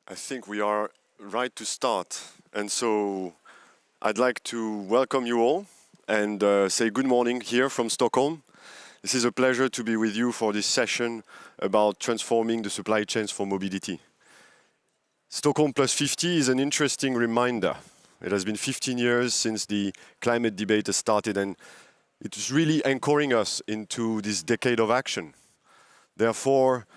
I think we are right to start. And so I'd like to welcome you all and say good morning here from Stockholm. This is a pleasure to be with you for this session about transforming the supply chains for mobility. Stockholm Plus 50 is an interesting reminder. It has been 15 years since the climate debate has started, and it is really anchoring us into this decade of action. Therefore,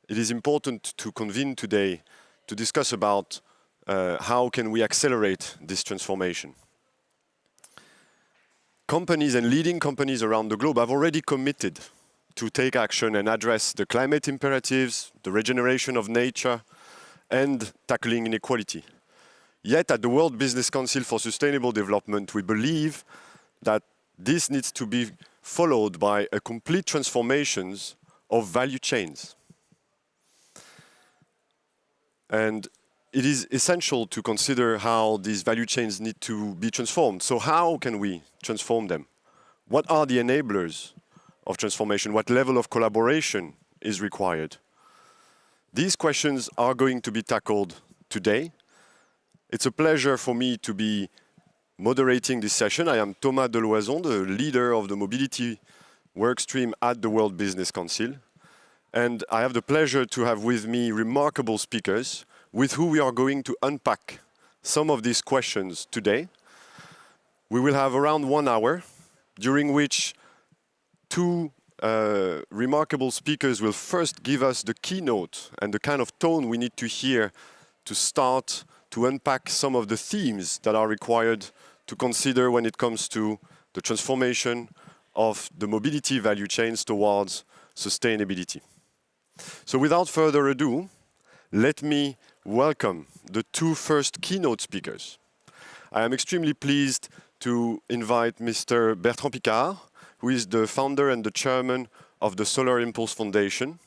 it is important to convene today to discuss about how can we accelerate this transformation. Companies and leading companies around the globe have already committed to take action and address the climate imperatives, the regeneration of nature, and tackling inequality. Yet at the World Business Council for Sustainable Development, we believe that this needs to be followed by a complete transformation of value chains. And it is essential to consider how these value chains need to be transformed. So how can we transform them? What are the enablers of transformation? What level of collaboration is required? These questions are going to be tackled today. It's a pleasure for me to be moderating this session. I am Thomas Deloison, the leader of the mobility workstream at the World Business Council. And I have the pleasure to have with me remarkable speakers with who we are going to unpack some of these questions today. We will have around 1 hour, during which two remarkable speakers will first give us the keynote and the kind of tone we need to hear to start to unpack some of the themes that are required to consider when it comes to the transformation of the mobility value chains towards sustainability. So without further ado, let me welcome the two first keynote speakers. I am extremely pleased to invite Mr. Bertrand Piccard, who is the founder and the chairman of the Solar Impulse Foundation,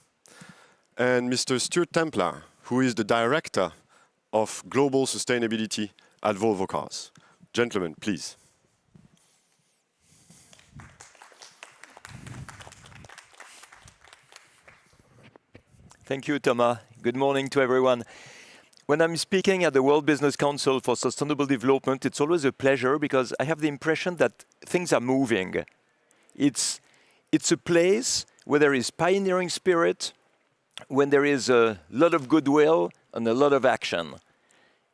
and Mr. Stuart Templar, who is the director of global sustainability at Volvo Cars. Gentlemen, please. Thank you, Thomas. Good morning to everyone. When I'm speaking at the World Business Council for Sustainable Development, it's always a pleasure because I have the impression that things are moving. It's a place where there is pioneering spirit, when there is a lot of goodwill and a lot of action.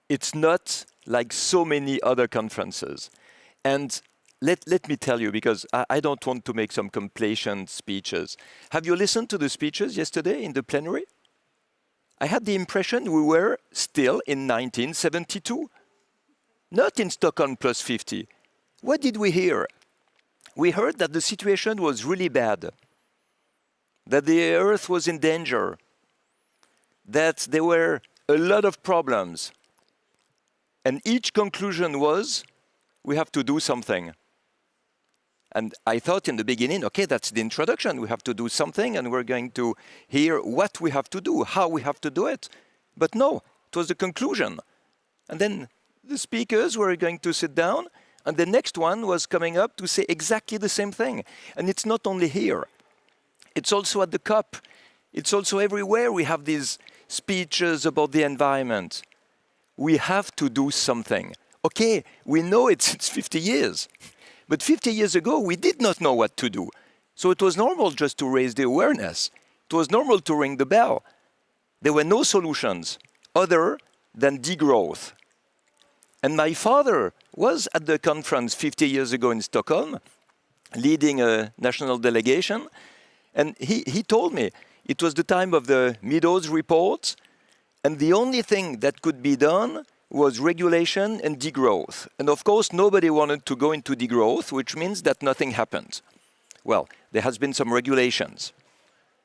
It's not like so many other conferences. And let me tell you, because I don't want to make some complacent speeches. Have you listened to the speeches yesterday in the plenary? I had the impression we were still in 1972, not in Stockholm Plus 50. What did we hear? We heard that the situation was really bad, that the Earth was in danger, that there were a lot of problems. And each conclusion was, we have to do something. And I thought in the beginning, okay, that's the introduction. We have to do something, and we're going to hear what we have to do, how we have to do it. But no, it was the conclusion. And then the speakers were going to sit down, and the next one was coming up to say exactly the same thing. And it's not only here. It's also at the COP. It's also everywhere we have these speeches about the environment. We have to do something. Okay, we know it's 50 years. But 50 years ago, we did not know what to do. So it was normal just to raise the awareness. It was normal to ring the bell. There were no solutions other than degrowth. And my father was at the conference 50 years ago in Stockholm, leading a national delegation. And he told me it was the time of the Meadows report. And the only thing that could be done was regulation and degrowth. And of course, nobody wanted to go into degrowth, which means that nothing happened. Well, there has been some regulations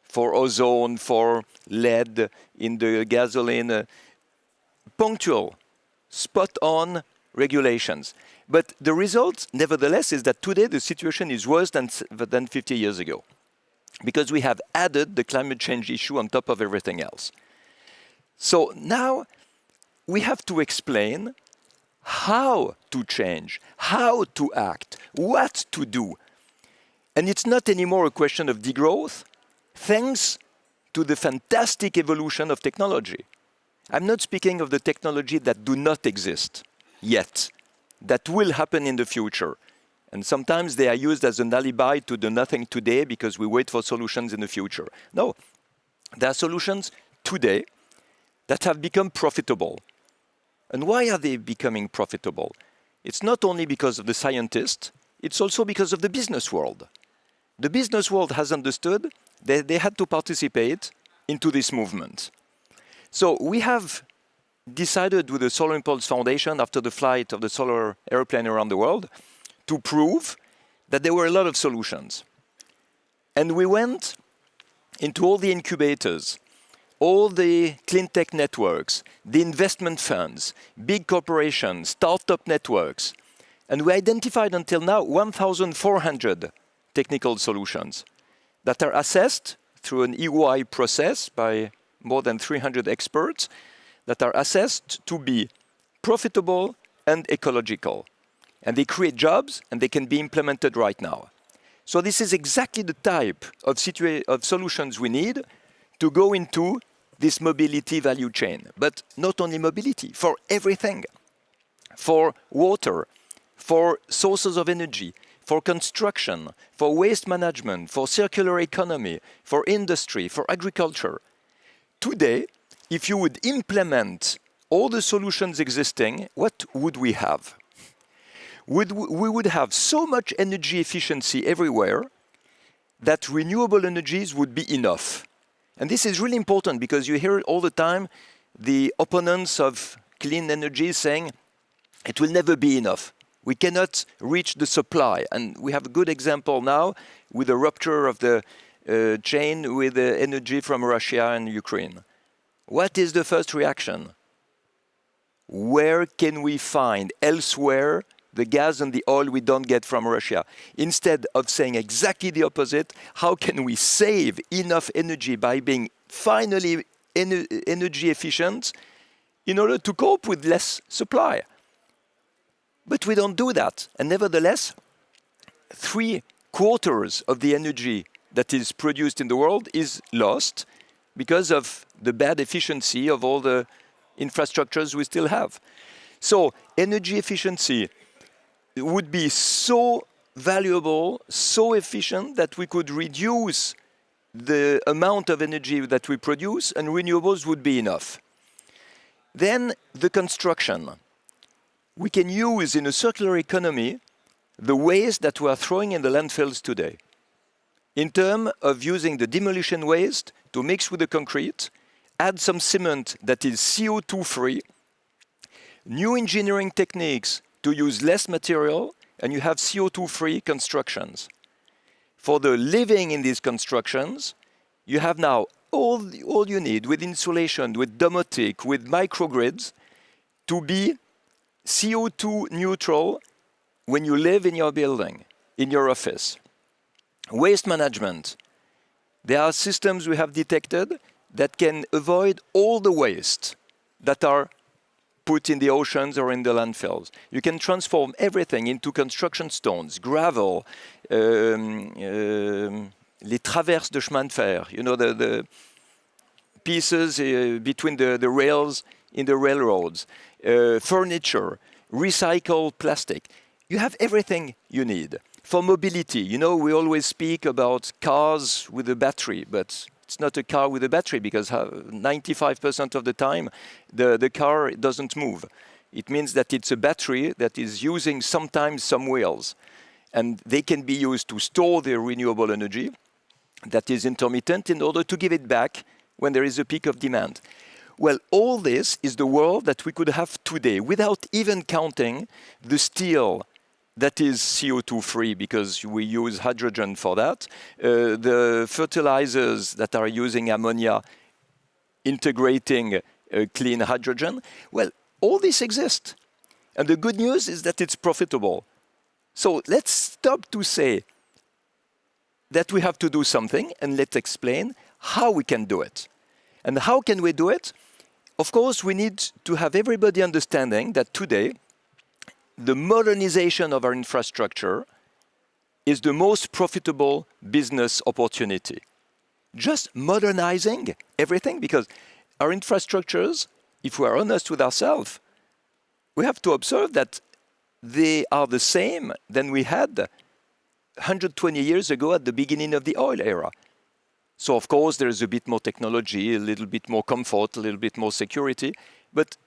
for ozone, for lead in the gasoline, punctual, spot-on regulations. But the result, nevertheless, is that today the situation is worse than 50 years ago, because we have added the climate change issue on top of everything else. So now, we have to explain how to change, how to act, what to do. And it's not anymore a question of degrowth, thanks to the fantastic evolution of technology. I'm not speaking of the technology that do not exist yet, that will happen in the future. And sometimes they are used as an alibi to do nothing today because we wait for solutions in the future. No, there are solutions today that have become profitable. And why are they becoming profitable? It's not only because of the scientists, it's also because of the business world. The business world has understood that they had to participate into this movement. So we have decided with the Solar Impulse Foundation, after the flight of the solar airplane around the world, to prove that there were a lot of solutions. And we went into all the incubators, all the clean tech networks, the investment funds, big corporations, startup networks, and we identified until now 1,400 technical solutions that are assessed through an EY process by more than 300 experts that are assessed to be profitable and ecological. And they create jobs and they can be implemented right now. So this is exactly the type of solutions we need to go into this mobility value chain. But not only mobility, for everything. For water, for sources of energy, for construction, for waste management, for circular economy, for industry, for agriculture. Today, if you would implement all the solutions existing, what would we have? We would have so much energy efficiency everywhere that renewable energies would be enough. And this is really important because you hear all the time the opponents of clean energy saying it will never be enough. We cannot reach the supply. And we have a good example now with the rupture of the chain with the energy from Russia and Ukraine. What is the first reaction? Where can we find elsewhere the gas and the oil we don't get from Russia? Instead of saying exactly the opposite, how can we save enough energy by being finally energy efficient in order to cope with less supply? But we don't do that. And nevertheless, 3/4 of the energy that is produced in the world is lost because of the bad efficiency of all the infrastructures we still have. So energy efficiency would be so valuable, so efficient that we could reduce the amount of energy that we produce and renewables would be enough. Then the construction. We can use in a circular economy the waste that we are throwing in the landfills today. In terms of using the demolition waste to mix with the concrete, add some cement that is CO2 free, new engineering techniques to use less material, and you have CO2 free constructions. For the living in these constructions, you have now all you need with insulation, with domotic, with microgrids to be CO2 neutral when you live in your building, in your office. Waste management. There are systems we have detected that can avoid all the waste that are put in the oceans or in the landfills. You can transform everything into construction stones, gravel, les traverses de chemin de fer, you know, the pieces between the rails in the railroads, furniture, recycled plastic. You have everything you need. For mobility, you know, we always speak about cars with a battery, but it's not a car with a battery because 95% of the time the car doesn't move. It means that it's a battery that is using sometimes some wheels. And they can be used to store the renewable energy that is intermittent in order to give it back when there is a peak of demand. Well, all this is the world that we could have today without even counting the steel that is CO2 free because we use hydrogen for that. The fertilizers that are using ammonia integrating clean hydrogen. Well, all this exists. And the good news is that it's profitable. So let's stop to say that we have to do something and let's explain how we can do it. And how can we do it? Of course, we need to have everybody understanding that today, the modernization of our infrastructure is the most profitable business opportunity. Just modernizing everything, because our infrastructures if we are honest with ourselves, we have to observe that they are the same than we had 120 years ago at the beginning of the oil era. So of course there is a bit more technology, a little bit more comfort, a little bit more security, but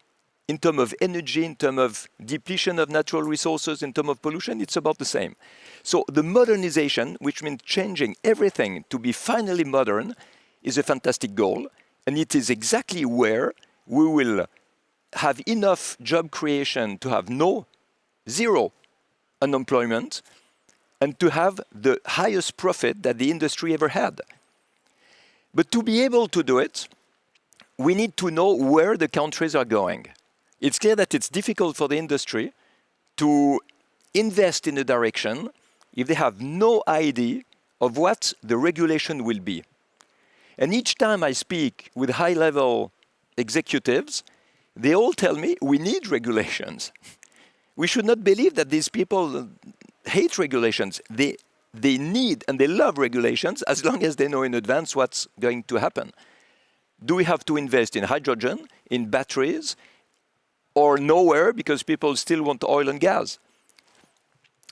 in terms of energy, in terms of depletion of natural resources, in terms of pollution, it's about the same. So the modernization, which means changing everything to be finally modern, is a fantastic goal, and it is exactly where we will have enough job creation to have zero unemployment, and to have the highest profit that the industry ever had. But to be able to do it, we need to know where the countries are going. It's clear that it's difficult for the industry to invest in a direction if they have no idea of what the regulation will be. And each time I speak with high-level executives, they all tell me we need regulations. We should not believe that these people hate regulations. They need and they love regulations as long as they know in advance what's going to happen. Do we have to invest in hydrogen, in batteries, or nowhere because people still want oil and gas?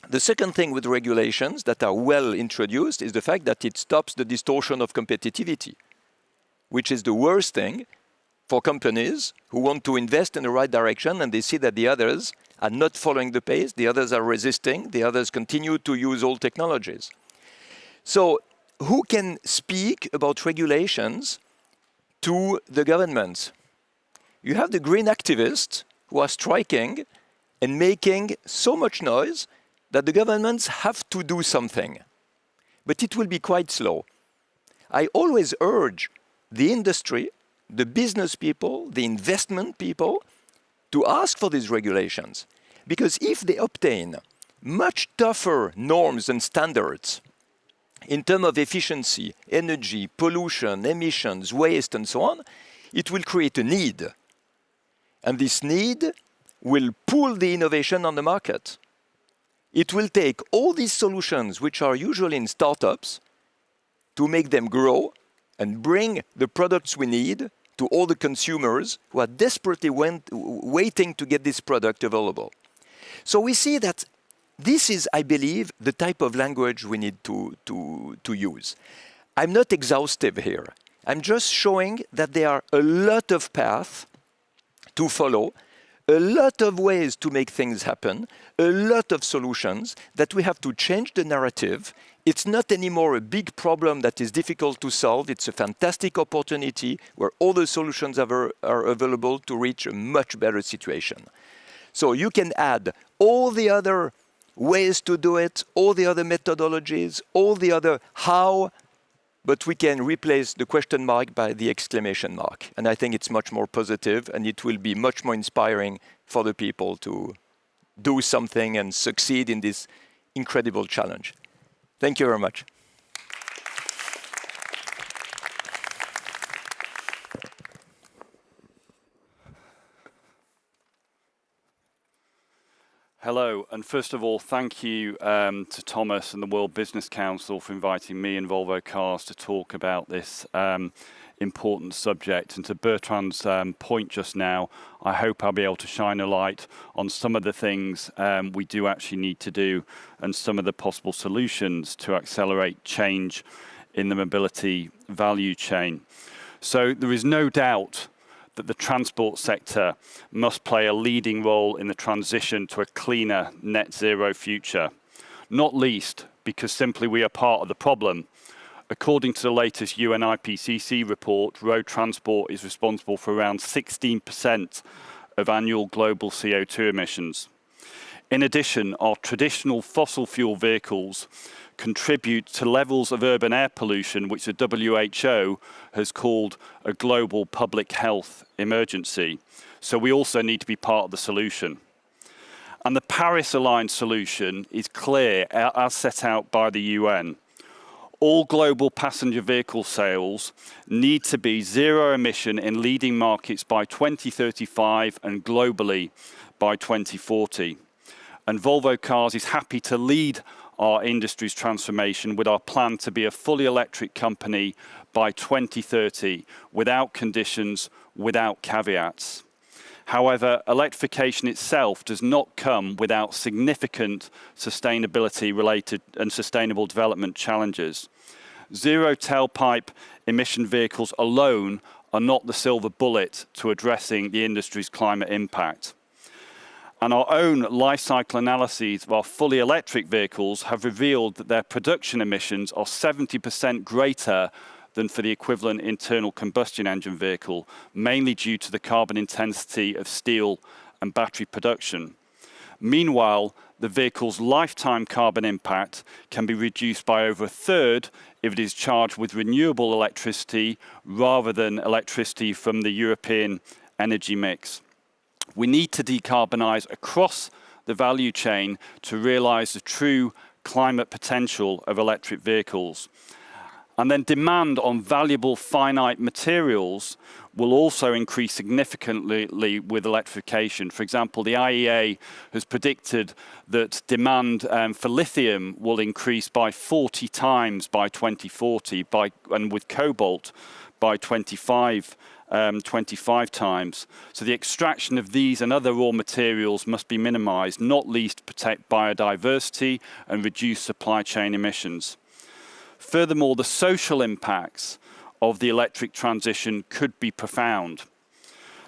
The second thing with regulations that are well introduced is the fact that it stops the distortion of competitivity, which is the worst thing for companies who want to invest in the right direction and they see that the others are not following the pace, the others are resisting, the others continue to use old technologies. So who can speak about regulations to the governments? You have the green activists who are striking and making so much noise that the governments have to do something. But it will be quite slow. I always urge the industry, the business people, the investment people, to ask for these regulations. Because if they obtain much tougher norms and standards in terms of efficiency, energy, pollution, emissions, waste, and so on, it will create a need. And this need will pull the innovation on the market. It will take all these solutions, which are usually in startups, to make them grow and bring the products we need to all the consumers who are desperately waiting to get this product available. So we see that this is, I believe, the type of language we need to use. I'm not exhaustive here. I'm just showing that there are a lot of paths to follow, a lot of ways to make things happen, a lot of solutions that we have to change the narrative. It's not anymore a big problem that is difficult to solve. It's a fantastic opportunity where all the solutions are available to reach a much better situation. So you can add all the other ways to do it, all the other methodologies, all the other how, but we can replace the question mark by the exclamation mark. And I think it's much more positive and it will be much more inspiring for the people to do something and succeed in this incredible challenge. Thank you very much. Hello, and first of all, thank you to Thomas and the World Business Council for inviting me and Volvo Cars to talk about this important subject. And to Bertrand's point just now, I hope I'll be able to shine a light on some of the things we do actually need to do and some of the possible solutions to accelerate change in the mobility value chain. So there is no doubt that the transport sector must play a leading role in the transition to a cleaner net zero future, not least because simply we are part of the problem. According to the latest UN IPCC report, road transport is responsible for around 16% of annual global CO2 emissions. In addition, our traditional fossil fuel vehicles contribute to levels of urban air pollution which the WHO has called a global public health emergency. So we also need to be part of the solution. And the Paris-aligned solution is clear, as set out by the UN. All global passenger vehicle sales need to be zero emission in leading markets by 2035 and globally by 2040. And Volvo Cars is happy to lead our industry's transformation with our plan to be a fully electric company by 2030, without conditions, without caveats. However, electrification itself does not come without significant sustainability-related and sustainable development challenges. Zero tailpipe emission vehicles alone are not the silver bullet to addressing the industry's climate impact. And our own life cycle analyses of our fully electric vehicles have revealed that their production emissions are 70% greater than for the equivalent internal combustion engine vehicle, mainly due to the carbon intensity of steel and battery production. Meanwhile, the vehicle's lifetime carbon impact can be reduced by over a third if it is charged with renewable electricity rather than electricity from the European energy mix. We need to decarbonise across the value chain to realise the true climate potential of electric vehicles. And then demand on valuable finite materials will also increase significantly with electrification. For example, the IEA has predicted that demand for lithium will increase by 40 times by 2040, and with cobalt by 25 times. So the extraction of these and other raw materials must be minimised, not least to protect biodiversity and reduce supply chain emissions. Furthermore, the social impacts of the electric transition could be profound,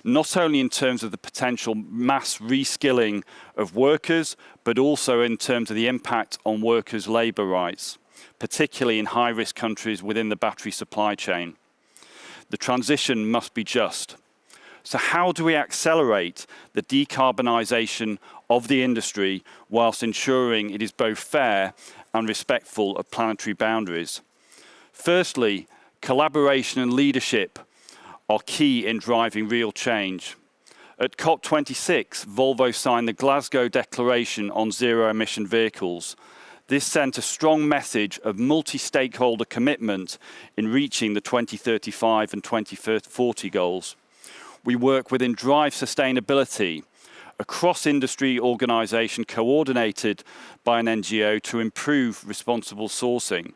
not only in terms of the potential mass reskilling of workers, but also in terms of the impact on workers' labour rights, particularly in high-risk countries within the battery supply chain. The transition must be just. So how do we accelerate the decarbonisation of the industry whilst ensuring it is both fair and respectful of planetary boundaries? Firstly, collaboration and leadership are key in driving real change. At COP26, Volvo signed the Glasgow Declaration on zero-emission vehicles. This sent a strong message of multi-stakeholder commitment in reaching the 2035 and 2040 goals. We work within Drive Sustainability, a cross-industry organisation coordinated by an NGO to improve responsible sourcing.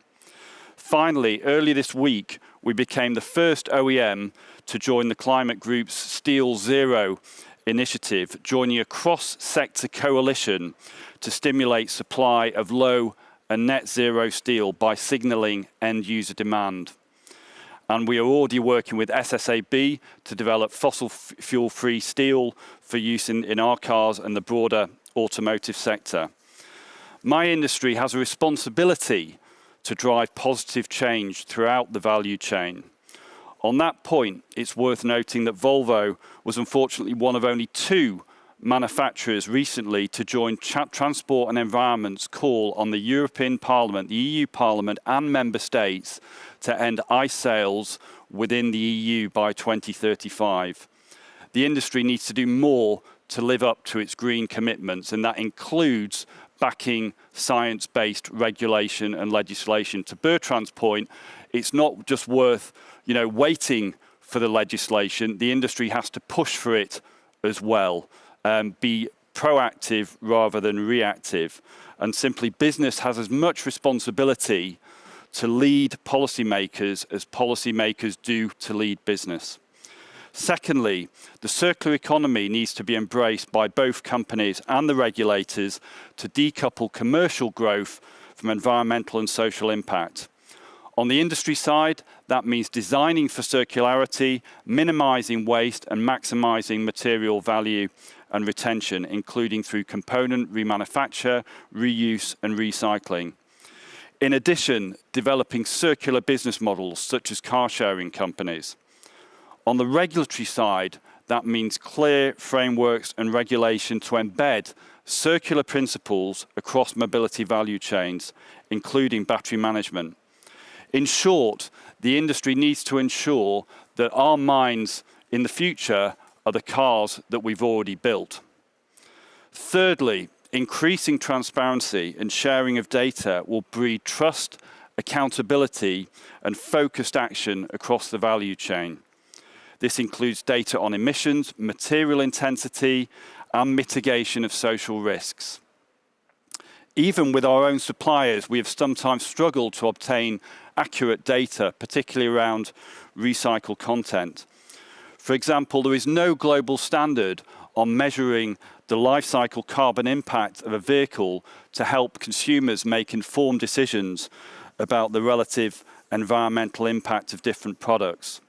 Finally, early this week, we became the first OEM to join the climate group's Steel Zero initiative, joining a cross-sector coalition to stimulate supply of low and net zero steel by signalling end-user demand. And we are already working with SSAB to develop fossil fuel-free steel for use in our cars and the broader automotive sector. My industry has a responsibility to drive positive change throughout the value chain. On that point, it's worth noting that Volvo was unfortunately one of only 2 manufacturers recently to join Transport and Environment's call on the European Parliament, the EU Parliament and Member States to end ICE sales within the EU by 2035. The industry needs to do more to live up to its green commitments, and that includes backing science-based regulation and legislation. To Bertrand's point, it's not just worth, waiting for the legislation. The industry has to push for it as well. Be proactive rather than reactive. And simply, business has as much responsibility to lead policymakers as policymakers do to lead business. Secondly, the circular economy needs to be embraced by both companies and the regulators to decouple commercial growth from environmental and social impact. On the industry side, that means designing for circularity, minimizing waste and maximizing material value and retention, including through component remanufacture, reuse and recycling. In addition, developing circular business models such as car sharing companies. On the regulatory side, that means clear frameworks and regulation to embed circular principles across mobility value chains, including battery management. In short, the industry needs to ensure that our minds in the future are the cars that we've already built. Thirdly, increasing transparency and sharing of data will breed trust, accountability, and focused action across the value chain. This includes data on emissions, material intensity, and mitigation of social risks. Even with our own suppliers, we have sometimes struggled to obtain accurate data, particularly around recycled content. For example, there is no global standard on measuring the life cycle carbon impact of a vehicle to help consumers make informed decisions about the relative environmental impact of different products.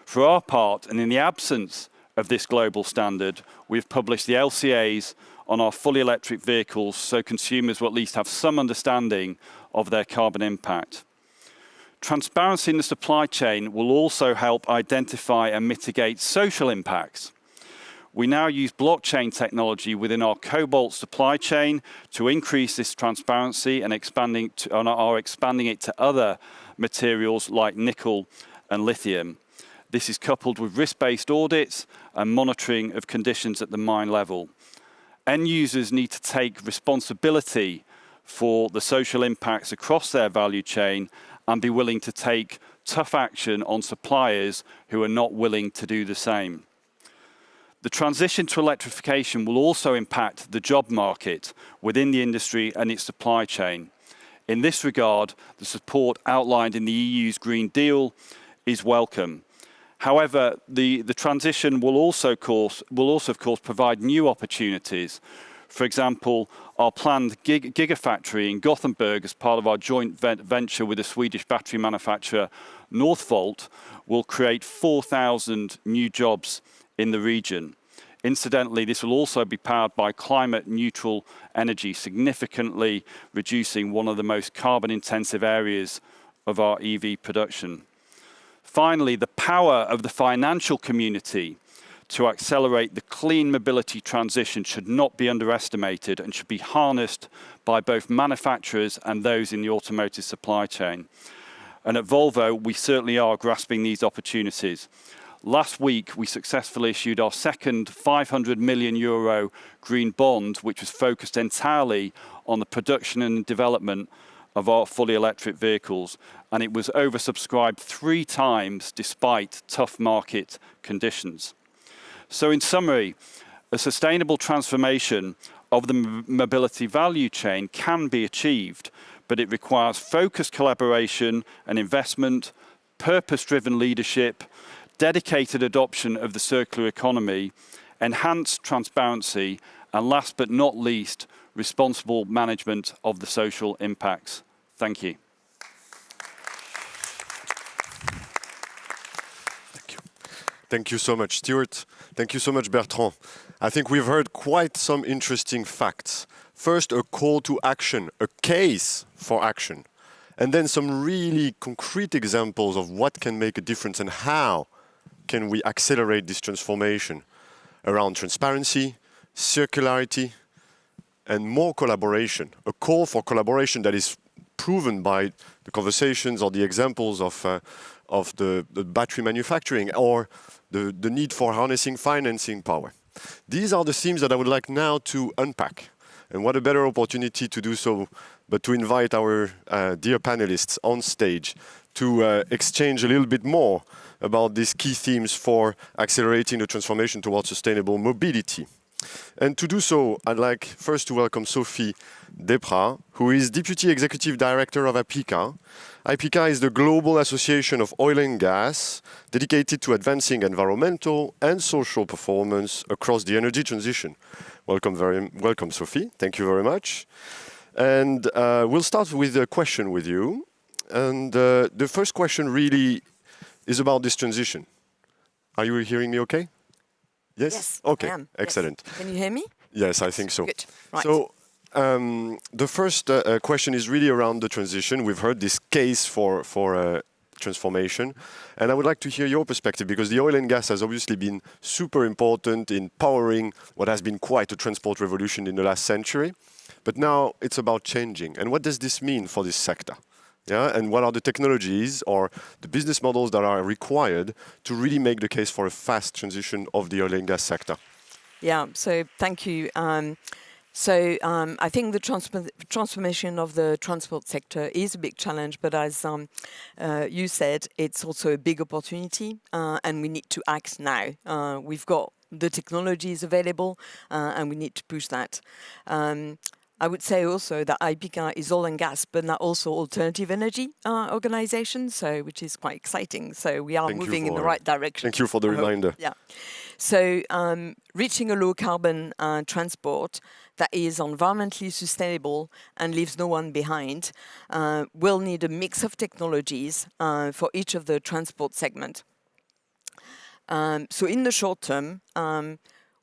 For our part, and in the absence of this global standard, we've published the LCAs on our fully electric vehicles so consumers will at least have some understanding of their carbon impact. Transparency in the supply chain will also help identify and mitigate social impacts. We now use blockchain technology within our cobalt supply chain to increase this transparency and are expanding it to other materials like nickel and lithium. This is coupled with risk-based audits and monitoring of conditions at the mine level. End users need to take responsibility for the social impacts across their value chain and be willing to take tough action on suppliers who are not willing to do the same. The transition to electrification will also impact the job market within the industry and its supply chain. In this regard, the support outlined in the EU's Green Deal is welcome. However, the transition will also, of course, provide new opportunities. For example, our planned gigafactory in Gothenburg as part of our joint venture with the Swedish battery manufacturer Northvolt will create 4,000 new jobs in the region. Incidentally, this will also be powered by climate-neutral energy, significantly reducing one of the most carbon-intensive areas of our EV production. Finally, the power of the financial community to accelerate the clean mobility transition should not be underestimated and should be harnessed by both manufacturers and those in the automotive supply chain. And at Volvo, we certainly are grasping these opportunities. Last week, we successfully issued our second 500 million euro green bond, which was focused entirely on the production and development of our fully electric vehicles, and it was oversubscribed 3 times despite tough market conditions. So in summary, a sustainable transformation of the mobility value chain can be achieved, but it requires focused collaboration and investment, purpose-driven leadership, dedicated adoption of the circular economy, enhanced transparency, and last but not least, responsible management of the social impacts. Thank you. Thank you. Thank you so much, Stuart. Thank you so much, Bertrand. I think we've heard quite some interesting facts. First, a call to action, a case for action, and then some really concrete examples of what can make a difference and how can we accelerate this transformation around transparency, circularity, and more collaboration. A call for collaboration that is proven by the conversations or the examples of the battery manufacturing or the need for harnessing financing power. These are the themes that I would like now to unpack. And what a better opportunity to do so, but to invite our dear panelists on stage to exchange a little bit more about these key themes for accelerating the transformation towards sustainable mobility. And to do so, I'd like first to welcome Sophie Desprats, who is Deputy Executive Director of APICA. APICA is the Global Association of Oil and Gas, dedicated to advancing environmental and social performance across the energy transition. Welcome, Sophie. Thank you very much. And we'll start with a question with you. And the first question really is about this transition. Are you hearing me okay? Yes? Yes, okay, I am. excellent. Yes. Can you hear me? Yes, I think so. Good. Right. So the first question is really around the transition. We've heard this case for transformation, and I would like to hear your perspective because the oil and gas has obviously been super important in powering what has been quite a transport revolution in the last century, but now it's about changing. And what does this mean for this sector? Yeah, and what are the technologies or the business models that are required to really make the case for a fast transition of the oil and gas sector? Yeah, so thank you. I think the transformation of the transport sector is a big challenge, but as you said, it's also a big opportunity, and we need to act now. We've got the technologies available, and we need to push that. I would say also that IPCA is oil and gas, but not also alternative energy organization, so which is quite exciting. So we are moving in the right direction. Thank you for the I hope. reminder. Yeah. So reaching a low carbon transport that is environmentally sustainable and leaves no one behind will need a mix of technologies for each of the transport segment. So in the short term,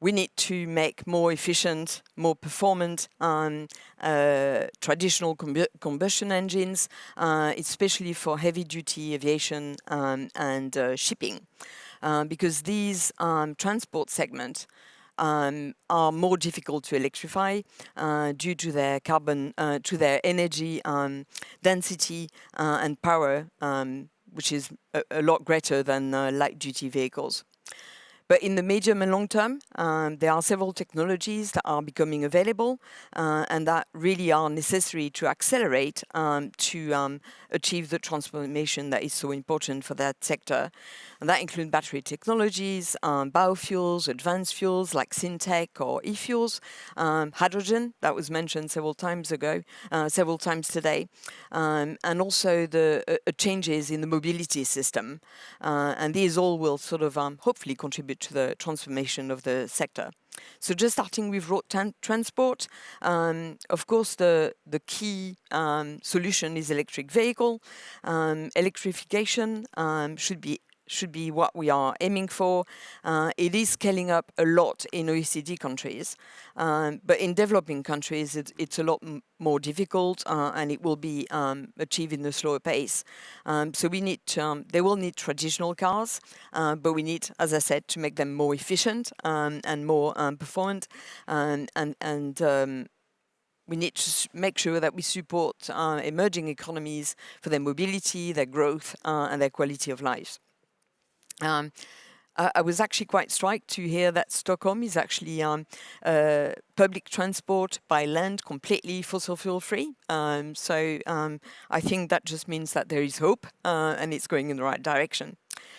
we need to make more efficient, more performant traditional combustion engines, especially for heavy-duty aviation and shipping, because these transport segments are more difficult to electrify due to their to their energy density and power, which is a lot greater than light-duty vehicles. But in the medium and long term, there are several technologies that are becoming available and that really are necessary to accelerate to achieve the transformation that is so important for that sector. And that include battery technologies, biofuels, advanced fuels like synthetic or e-fuels, hydrogen, that was mentioned several times today, and also the changes in the mobility system. And these all will sort of hopefully contribute to the transformation of the sector. So just starting with road transport, of course, the key solution is electric vehicle. Electrification should be what we are aiming for. It is scaling up a lot in OECD countries, but in developing countries, it's a lot more difficult, and it will be achieved in a slower pace. So we need they will need traditional cars, but we need, as I said, to make them more efficient and more performant, and we need to make sure that we support emerging economies for their mobility, their growth, and their quality of life. I was actually quite struck to hear that Stockholm is actually public transport by land completely fossil fuel free. So I think that just means that there is hope and it's going in the right direction.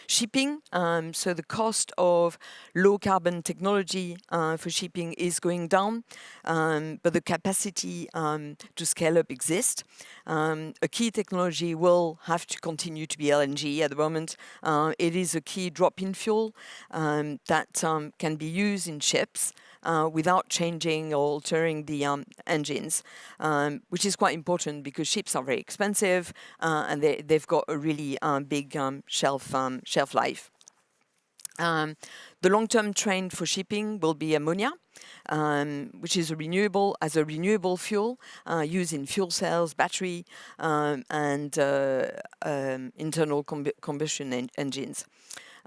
Shipping, so the cost of low carbon technology for shipping is going down, but the capacity to scale up exists. A key technology will have to continue to be LNG at the moment. It is a key drop-in fuel that can be used in ships without changing or altering the engines, which is quite important because ships are very expensive and they've got a really big shelf life. The long-term trend for shipping will be ammonia, which is a renewable fuel used in fuel cells, battery, and internal combustion engines.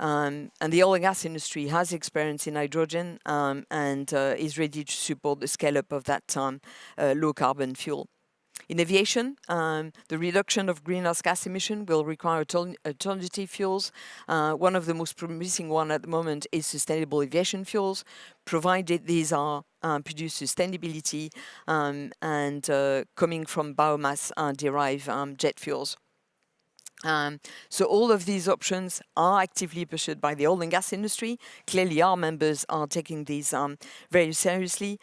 And the oil and gas industry has experience in hydrogen and is ready to support the scale-up of that low-carbon fuel. In aviation, the reduction of greenhouse gas emission will require alternative fuels. One of the most promising one at the moment is sustainable aviation fuels, provided these are produce sustainability and coming from biomass-derived jet fuels. So all of these options are actively pursued by the oil and gas industry. Clearly, our members are taking these very seriously.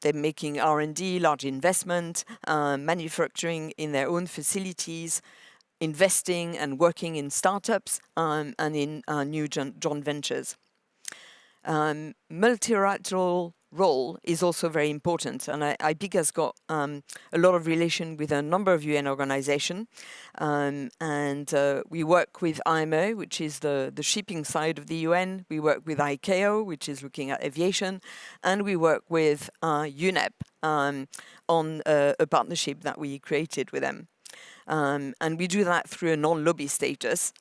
They're making R&D, large investment, manufacturing in their own facilities, investing and working in startups and in new joint ventures. Multilateral role is also very important, and IPIC has got a lot of relation with a number of UN organizations, and we work with IMO, which is the shipping side of the UN. We work with ICAO, which is looking at aviation, and we work with UNEP on a partnership that we created with them. And we do that through a non-lobby status,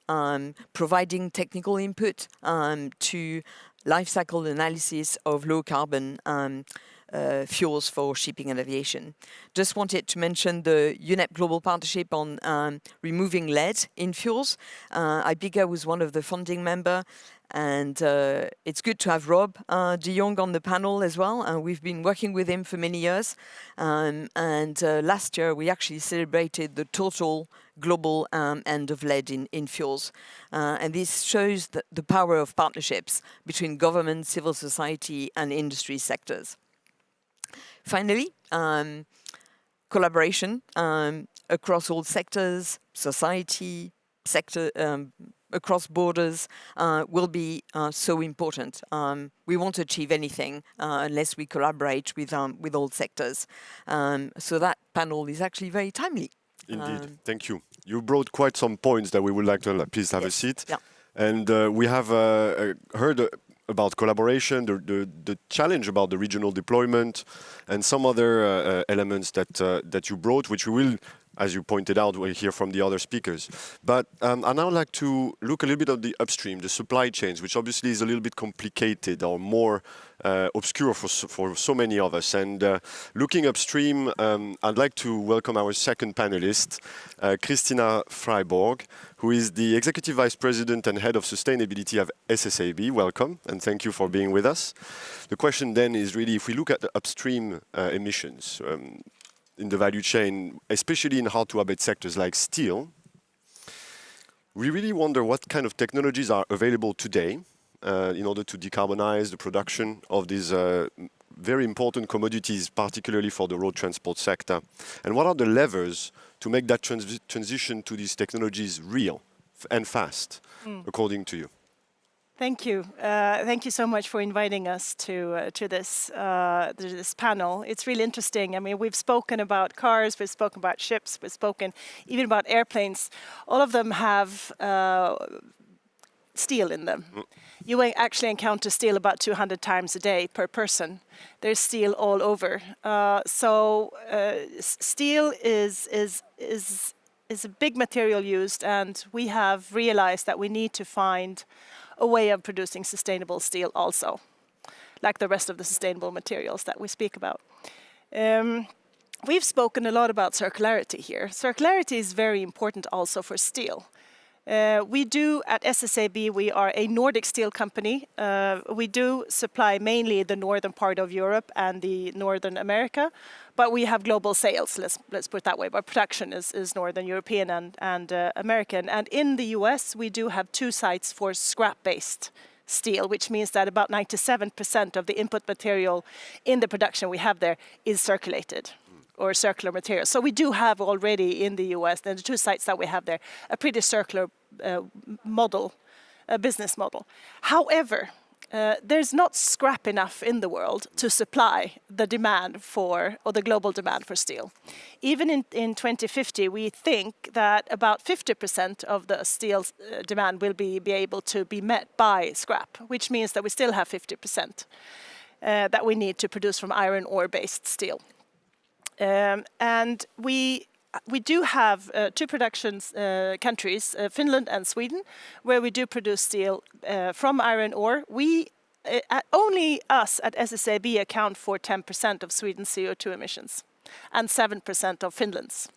providing technical input to life cycle analysis of low carbon fuels for shipping and aviation. Just wanted to mention the UNEP Global Partnership on removing lead in fuels. IPICA was one of the founding members, and it's good to have Rob de Jong on the panel as well. We've been working with him for many years, and last year we actually celebrated the total global end of lead in fuels. And this shows the power of partnerships between government, civil society, and industry sectors. Finally, collaboration across all sectors, society, sector, across borders will be so important. We won't achieve anything unless we collaborate with all sectors. So that panel is actually very timely. Indeed, thank you. You brought quite some points that we would like to please have a seat. Yeah. And we have heard about collaboration, the challenge about the regional deployment, and some other elements that you brought, which we will, as you pointed out, we'll hear from the other speakers. But I now like to look a little bit at the upstream, the supply chains, which obviously is a little bit complicated or more obscure for so many of us. And looking upstream, I'd like to welcome our second panelist, Christina Freiborg, who is the Executive Vice President and Head of Sustainability of SSAB. Welcome, and thank you for being with us. The question then is really, if we look at the upstream emissions, in the value chain, especially in hard-to-abate sectors like steel, we really wonder what kind of technologies are available today in order to decarbonize the production of these very important commodities, particularly for the road transport sector. And what are the levers to make that transition to these technologies real and fast, according to you? Thank you. Thank you so much for inviting us to this panel. It's really interesting. I mean, we've spoken about cars, we've spoken about ships, we've spoken even about airplanes. All of them have steel in them. You will actually encounter steel about 200 times a day per person. There's steel all over. Steel is a big material used, and we have realized that we need to find a way of producing sustainable steel also, like the rest of the sustainable materials that we speak about. We've spoken a lot about circularity here. Circularity is very important also for steel. We do, at SSAB, we are a Nordic steel company. We do supply mainly the northern part of Europe and the Northern America, but we have global sales, let's put it that way. But production is Northern European and American. And in the US, we do have 2 sites for scrap-based steel, which means that about 97% of the input material in the production we have there is circulated or circular material. So we do have already in the US, the 2 sites that we have there, a pretty circular business model. However, there's not scrap enough in the world to supply the demand for, or the global demand for steel. Even in 2050, we think that about 50% of the steel demand will be able to be met by scrap, which means that we still have 50% that we need to produce from iron ore-based steel. And we do have 2 production countries, Finland and Sweden, where we do produce steel from iron ore. Only us at SSAB account for 10% of Sweden's CO2 emissions and 7% of Finland's.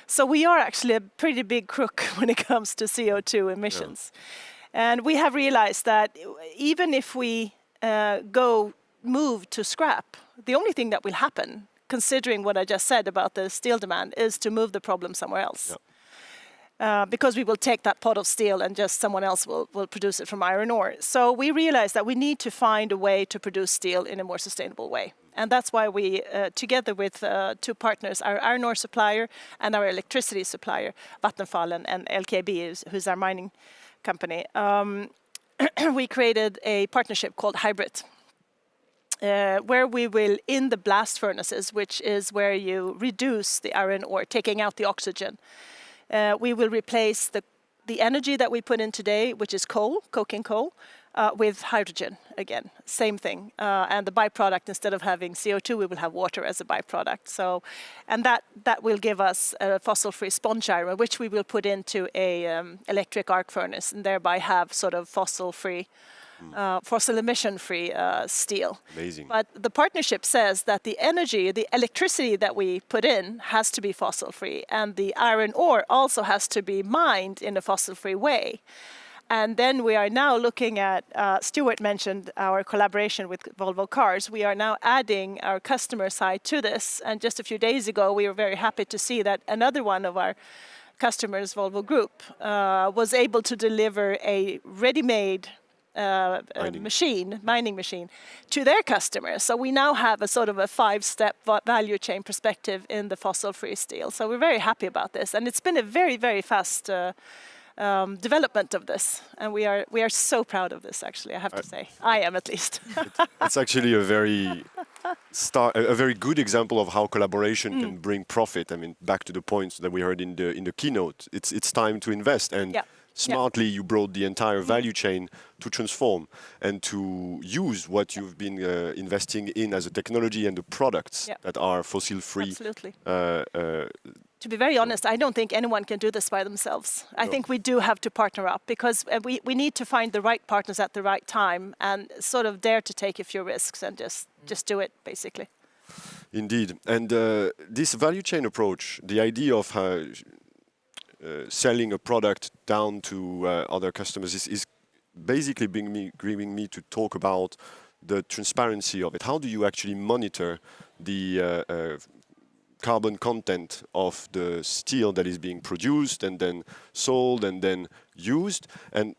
So we are actually a pretty big crook when it comes to CO2 emissions. Yeah. And we have realized that even if we move to scrap, the only thing that will happen, considering what I just said about the steel demand, is to move the problem somewhere else. Yeah. Because we will take that pot of steel and just someone else will produce it from iron ore. So we realized that we need to find a way to produce steel in a more sustainable way. And that's why we, together with 2 partners, our iron ore supplier and our electricity supplier, Vattenfall and LKAB, who's our mining company, we created a partnership called Hybrid. Where we will, in the blast furnaces, which is where you reduce the iron ore, taking out the oxygen, we will replace the energy that we put in today, which is coal, coking coal, with hydrogen again, same thing. And the byproduct, instead of having CO2, we will have water as a byproduct. So, and that will give us a fossil-free sponge iron, which we will put into a electric arc furnace, and thereby have sort of fossil-free, fossil emission-free steel. Amazing. But the partnership says that the energy, the electricity that we put in has to be fossil-free, and the iron ore also has to be mined in a fossil-free way. And then we are now looking at, Stuart mentioned our collaboration with Volvo Cars. We are now adding our customer side to this. And just a few days ago, we were very happy to see that another one of our customers, Volvo Group, was able to deliver a ready-made mining machine, to their customers. So we now have a sort of a 5-step value chain perspective in the fossil-free steel. So we're very happy about this, and it's been a very, very fast development of this, and we are so proud of this. Actually, I have to say, I am at least. It's actually a very good example of how collaboration can bring profit. I mean, back to the points that we heard in the keynote. It's time to invest, and smartly you brought the entire value chain to transform and to use what you've been investing in as a technology and the products that are fossil-free. Absolutely. To be very honest, I don't think anyone can do this by themselves. I think we do have to partner up, because we need to find the right partners at the right time and sort of dare to take a few risks and just do it, basically. Indeed. And this value chain approach, the idea of selling a product down to other customers is basically bringing me to talk about the transparency of it. How do you actually monitor the carbon content of the steel that is being produced and then sold and then used? And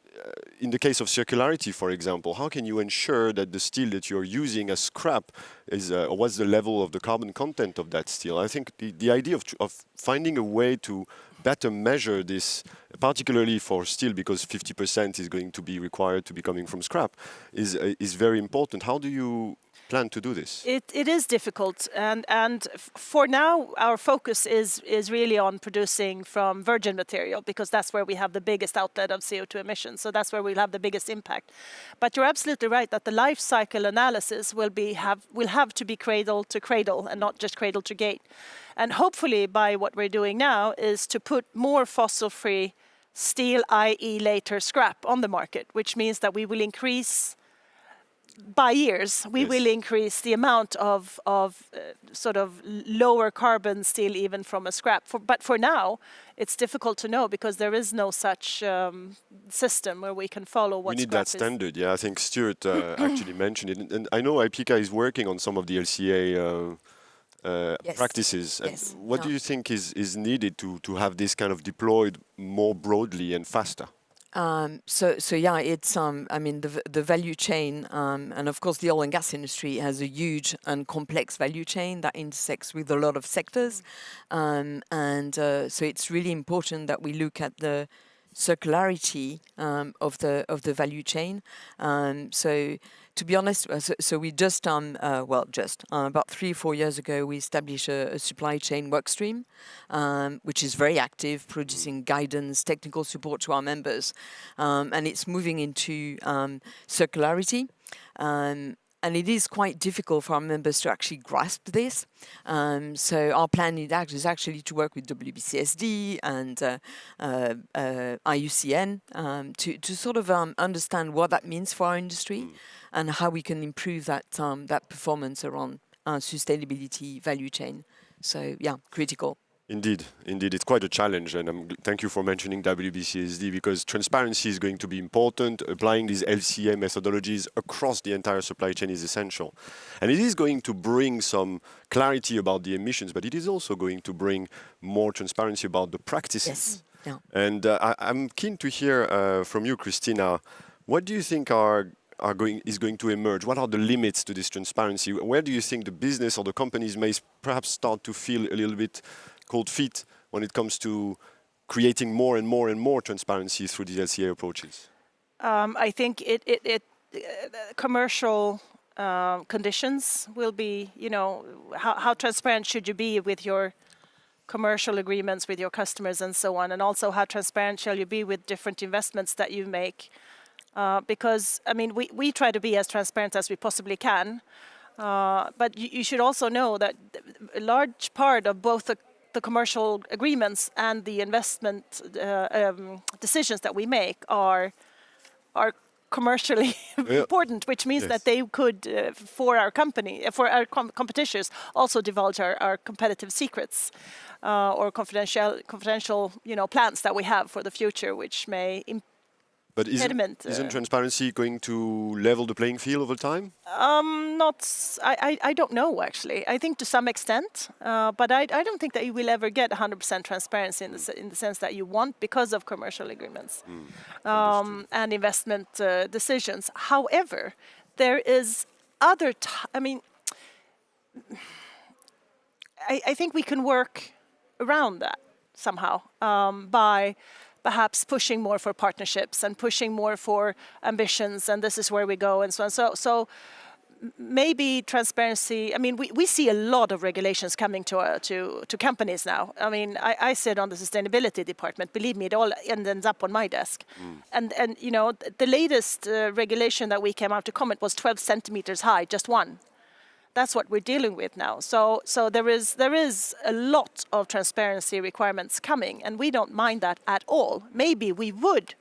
in the case of circularity, for example, how can you ensure that the steel that you're using as scrap is, what's the level of the carbon content of that steel? I think the idea of finding a way to better measure this, particularly for steel, because 50% is going to be required to be coming from scrap, is very important. How do you plan to do this? It is difficult, and for now our focus is really on producing from virgin material, because that's where we have the biggest outlet of CO2 emissions. So that's where we'll have the biggest impact. But you're absolutely right that the life cycle analysis will have to be cradle to cradle and not just cradle to gate. And hopefully, by what we're doing now, is to put more fossil-free steel, i.e. later scrap, on the market, which means that we will increase. By years, we will increase the amount of sort of lower carbon steel even from a scrap. But for now, it's difficult to know, because there is no such system where we can follow what we need scrap that standard. Yeah, I think Stuart actually mentioned it, and I know IPICA is working on some of the LCA practices. Yes. What do you think is needed to have this kind of deployed more broadly and faster? So yeah, it's I mean the value chain, and of course the oil and gas industry has a huge and complex value chain that intersects with a lot of sectors, so it's really important that we look at the circularity of the value chain. So to be honest, so we just about 3-4 years ago, we established a supply chain work stream, which is very active, producing guidance, technical support to our members, and it's moving into circularity. And it is quite difficult for our members to actually grasp this. So our plan is actually to work with WBCSD and IUCN to sort of understand what that means for our industry and how we can improve that performance around sustainability value chain. So yeah, critical. Indeed, it's quite a challenge, and thank you for mentioning WBCSD, because transparency is going to be important. Applying these LCA methodologies across the entire supply chain is essential. And it is going to bring some clarity about the emissions, but it is also going to bring more transparency about the practices. Yes. Yeah. And I'm keen to hear from you, Christina, what do you think is going to emerge? What are the limits to this transparency? Where do you think the business or the companies may perhaps start to feel a little bit cold feet when it comes to creating more and more transparency through these LCA approaches? I think commercial conditions will be, how transparent should you be with your commercial agreements with your customers and so on, and also how transparent shall you be with different investments that you make? Because, I mean, we try to be as transparent as we possibly can, but you should also know that a large part of both the commercial agreements and the investment decisions that we make are commercially important, which means that they could, for our company, for our competitors, also divulge our competitive secrets or confidential, plans that we have for the future, which may But impediment. isn't transparency going to level the playing field over time? I don't know actually. I think to some extent, but I don't think that you will ever get 100% transparency in the sense that you want because of commercial agreements and investment decisions. However, there is other. I think we can work around that somehow by perhaps pushing more for partnerships and pushing more for ambitions, and this is where we go, and so on. So maybe transparency. I mean, we see a lot of regulations coming to companies now. I mean, I sit on the sustainability department. Believe me, it all ends up on my desk. And you know, the latest regulation that we came out to comment was 12 centimeters high, just one. That's what we're dealing with now. So there is a lot of transparency requirements coming, and we don't mind that at all. Maybe we would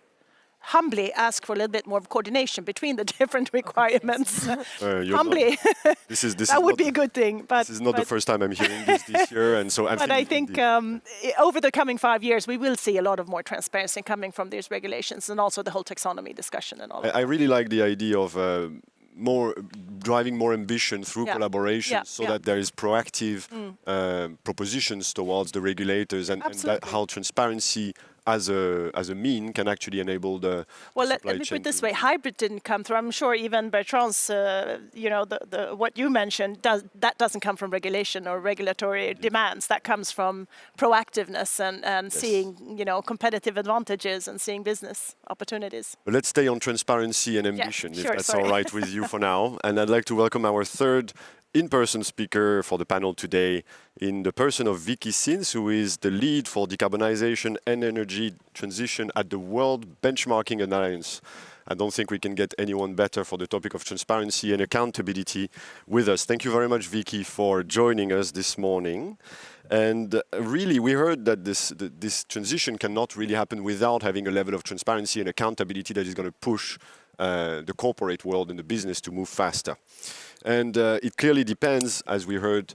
humbly ask for a little bit more coordination between the different requirements. Humbly, that would be a good thing. But this is not the first time I'm hearing this year, and so. But I think over the coming 5 years, we will see a lot of more transparency coming from these regulations, and also the whole taxonomy discussion and all. I really like the idea of driving more ambition through collaboration, so that there is proactive propositions towards the regulators, and that how transparency as a mean can actually enable the let me put it this way: hybrid didn't come through. I'm sure even Bertrand's, the what you mentioned doesn't come from regulation or regulatory demands. That comes from proactiveness and seeing competitive advantages and seeing business opportunities. But let's stay on transparency and ambition, if that's all right with you for now. And I'd like to welcome our third in-person speaker for the panel today, in the person of Vicky Sins, who is the lead for decarbonization and energy transition at the World Benchmarking Alliance. I don't think we can get anyone better for the topic of transparency and accountability with us. Thank you very much, Vicky, for joining us this morning. And really, we heard that this transition cannot really happen without having a level of transparency and accountability that is going to push the corporate world and the business to move faster. And it clearly depends, as we heard,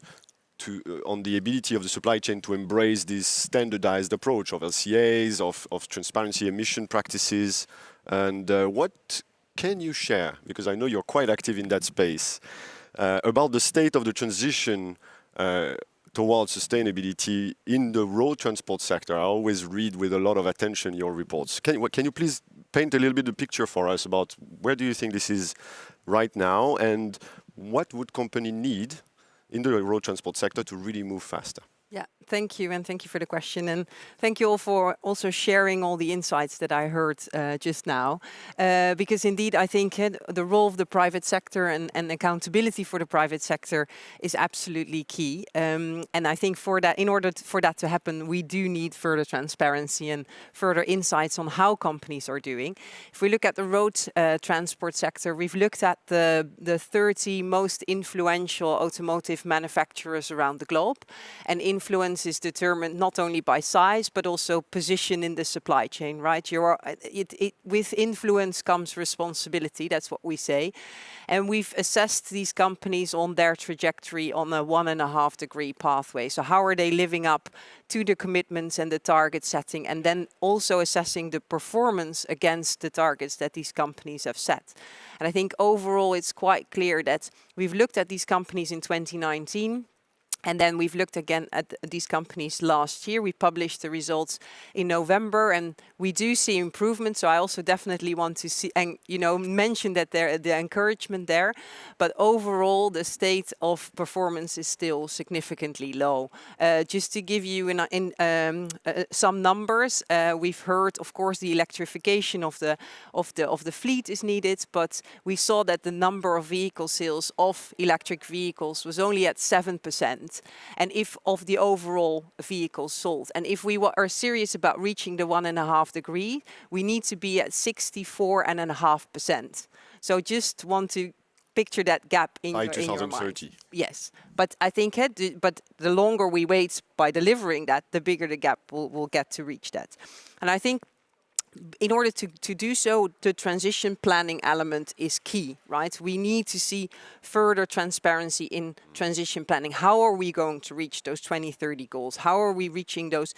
on the ability of the supply chain to embrace this standardized approach of LCAs, of transparency emission practices. And what can you share, because I know you're quite active in that space, about the state of the transition towards sustainability in the road transport sector? I always read with a lot of attention your reports. Can you please paint a little bit the picture for us about where do you think this is right now, and what would company need in the road transport sector to really move faster? Yeah, thank you, and thank you for the question, and thank you all for also sharing all the insights that I heard just now, because indeed I think the role of the private sector and accountability for the private sector is absolutely key, and I think for that, in order for that to happen, we do need further transparency and further insights on how companies are doing. If we look at the road transport sector, we've looked at the 30 most influential automotive manufacturers around the globe, and influence is determined not only by size, but also position in the supply chain, right? With influence comes responsibility, that's what we say. And we've assessed these companies on their trajectory on a 1.5 degree pathway. So how are they living up to the commitments and the target setting, and then also assessing the performance against the targets that these companies have set. And I think overall it's quite clear that we've looked at these companies in 2019, and then we've looked again at these companies last year. We published the results in November, and we do see improvement. So I also definitely want to see, and mention that the encouragement there. But overall, the state of performance is still significantly low. Just to give you some numbers, we've heard, of course, the electrification of the fleet is needed, but we saw that the number of vehicle sales of electric vehicles was only at 7%. And if of the overall vehicles sold, and if we are serious about reaching the 1.5 degree, we need to be at 64.5%. So just want to picture that gap in by your 2030. mind. Yes, but I think but the longer we wait by delivering that, the bigger the gap will get to reach that. And I think in order to do so, the transition planning element is key, right? We need to see further transparency in transition planning. How are we going to reach those 2030 goals? How are we reaching those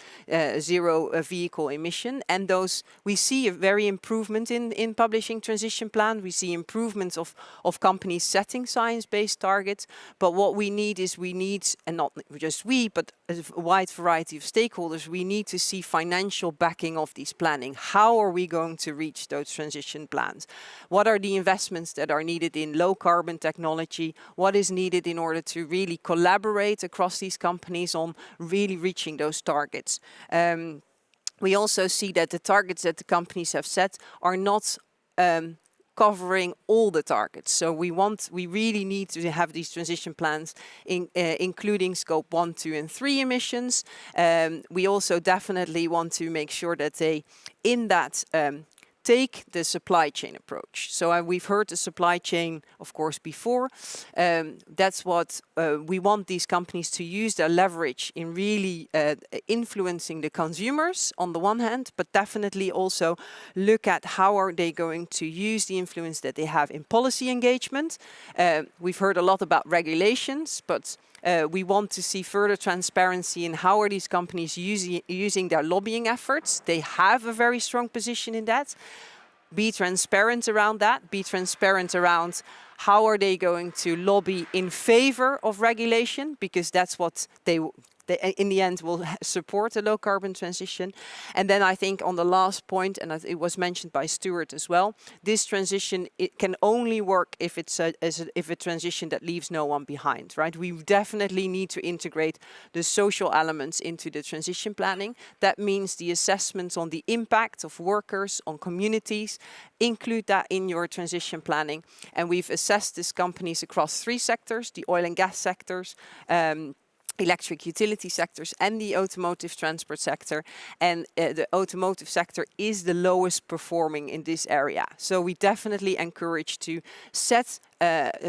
zero vehicle emission? And those, we see a very improvement in publishing transition plan. We see improvements of companies setting science-based targets. But what we need is, and not just we, but a wide variety of stakeholders, we need to see financial backing of these planning. How are we going to reach those transition plans? What are the investments that are needed in low carbon technology? What is needed in order to really collaborate across these companies on really reaching those targets? We also see that the targets that the companies have set are not covering all the targets. So we really need to have these transition plans including scope 1, 2 and 3 emissions. We also definitely want to make sure that they, in that, take the supply chain approach. So we've heard the supply chain, of course, before. That's what we want these companies to use their leverage in really influencing the consumers on the one hand, but definitely also look at how are they going to use the influence that they have in policy engagement. We've heard a lot about regulations, but we want to see further transparency in how are these companies using their lobbying efforts. They have a very strong position in that. Be transparent around that. Be transparent around how are they going to lobby in favor of regulation, because that's what they in the end will support a low carbon transition. And then I think on the last point, and it was mentioned by Stuart as well, this transition, it can only work if it's a transition that leaves no one behind, right? We definitely need to integrate the social elements into the transition planning. That means the assessments on the impact of workers, on communities, include that in your transition planning. And we've assessed these companies across 3 sectors, the oil and gas sectors, electric utility sectors and the automotive transport sector. And the automotive sector is the lowest performing in this area. So we definitely encourage to set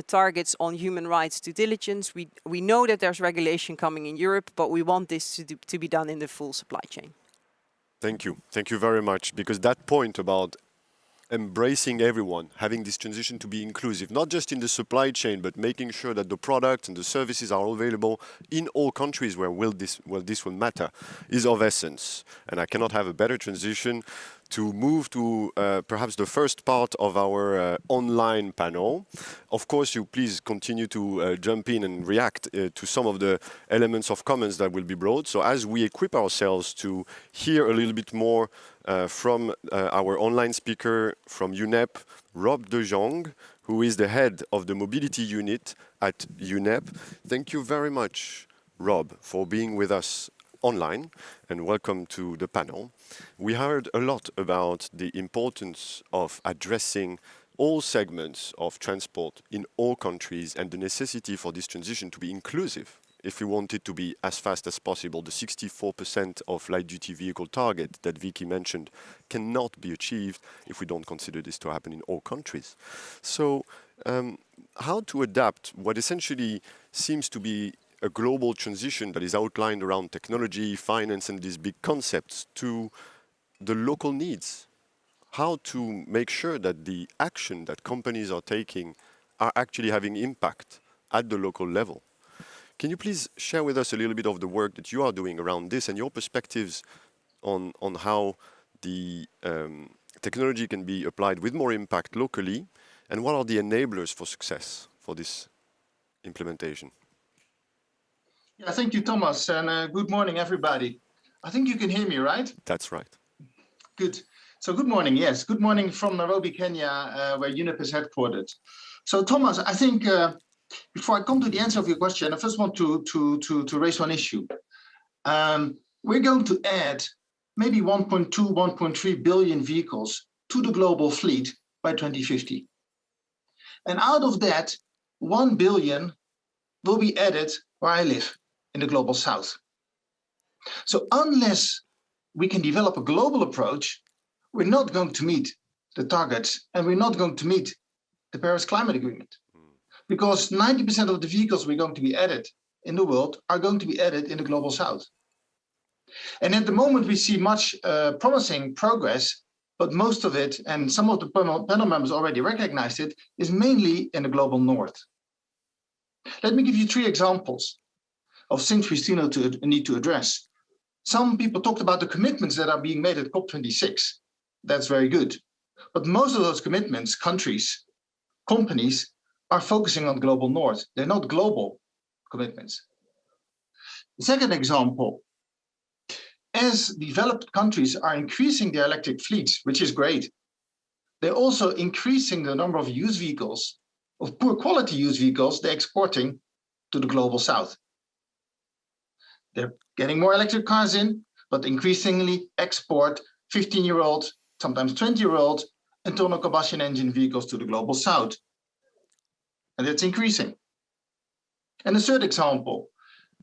targets on human rights due diligence. We know that there's regulation coming in Europe, but we want this to be done in the full supply chain. Thank you. Thank you very much. Because that point about embracing everyone, having this transition to be inclusive, not just in the supply chain, but making sure that the products and the services are available in all countries where this will matter, is of essence. And I cannot have a better transition to move to perhaps the first part of our online panel. Of course, you please continue to jump in and react to some of the elements of comments that will be brought. So as we equip ourselves to hear a little bit more from our online speaker from UNEP, Rob de Jong, who is the head of the mobility unit at UNEP. Thank you very much, Rob, for being with us online, and welcome to the panel. We heard a lot about the importance of addressing all segments of transport in all countries and the necessity for this transition to be inclusive. If we want it to be as fast as possible, the 64% of light-duty vehicle target that Vicky mentioned cannot be achieved if we don't consider this to happen in all countries. So how to adapt what essentially seems to be a global transition that is outlined around technology, finance, and these big concepts to the local needs? How to make sure that the action that companies are taking are actually having impact at the local level? Can you please share with us a little bit of the work that you are doing around this and your perspectives on how the technology can be applied with more impact locally, and what are the enablers for success for this implementation? Yeah, thank you, Thomas, and good morning, everybody. I think you can hear me, right? That's right. Good. So good morning, yes. Good morning from Nairobi, Kenya, where UNEP is headquartered. So Thomas, I think before I come to the answer of your question, I first want to raise one issue. We're going to add maybe 1.2, 1.3 billion vehicles to the global fleet by 2050. And out of that, 1 billion will be added where I live, in the global south. So unless we can develop a global approach, we're not going to meet the targets, and we're not going to meet the Paris Climate Agreement. Because 90% of the vehicles we're going to be added in the world are going to be added in the global south. And at the moment, we see much promising progress but most of it, and some of the panel members already recognized it, is mainly in the global north. Let me give you 3 examples of things we still need to address. Some people talked about the commitments that are being made at COP26. That's very good. But most of those commitments, countries, companies, are focusing on global north. They're not global commitments. The second example, as developed countries are increasing their electric fleets, which is great, they're also increasing the number of used vehicles, of poor quality used vehicles they're exporting to the global south. They're getting more electric cars in, but increasingly export 15-year-old, sometimes 20-year-old internal combustion engine vehicles to the global south. And that's increasing. And the third example,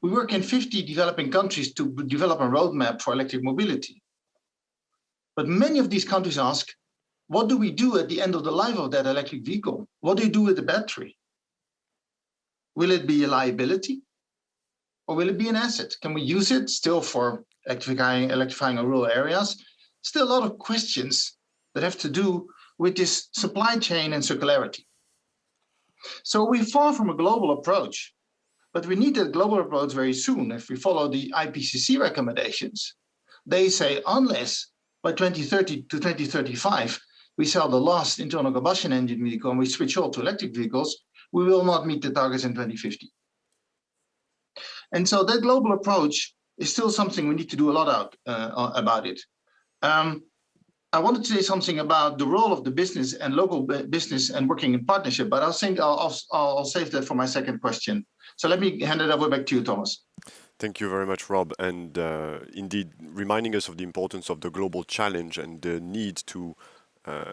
we work in 50 developing countries to develop a roadmap for electric mobility. But many of these countries ask, what do we do at the end of the life of that electric vehicle? What do you do with the battery? Will it be a liability? Or will it be an asset? Can we use it still for electrifying our rural areas? Still a lot of questions that have to do with this supply chain and circularity. So we're far from a global approach, but we need that global approach very soon. If we follow the IPCC recommendations, they say unless by 2030 to 2035, we sell the last internal combustion engine vehicle and we switch all to electric vehicles, we will not meet the targets in 2050. And so that global approach is still something we need to do a lot about it. I wanted to say something about the role of the business and local business and working in partnership, but I think I'll save that for my second question. So let me hand it over back to you, Thomas. Thank you very much, Rob. And indeed, reminding us of the importance of the global challenge and the need to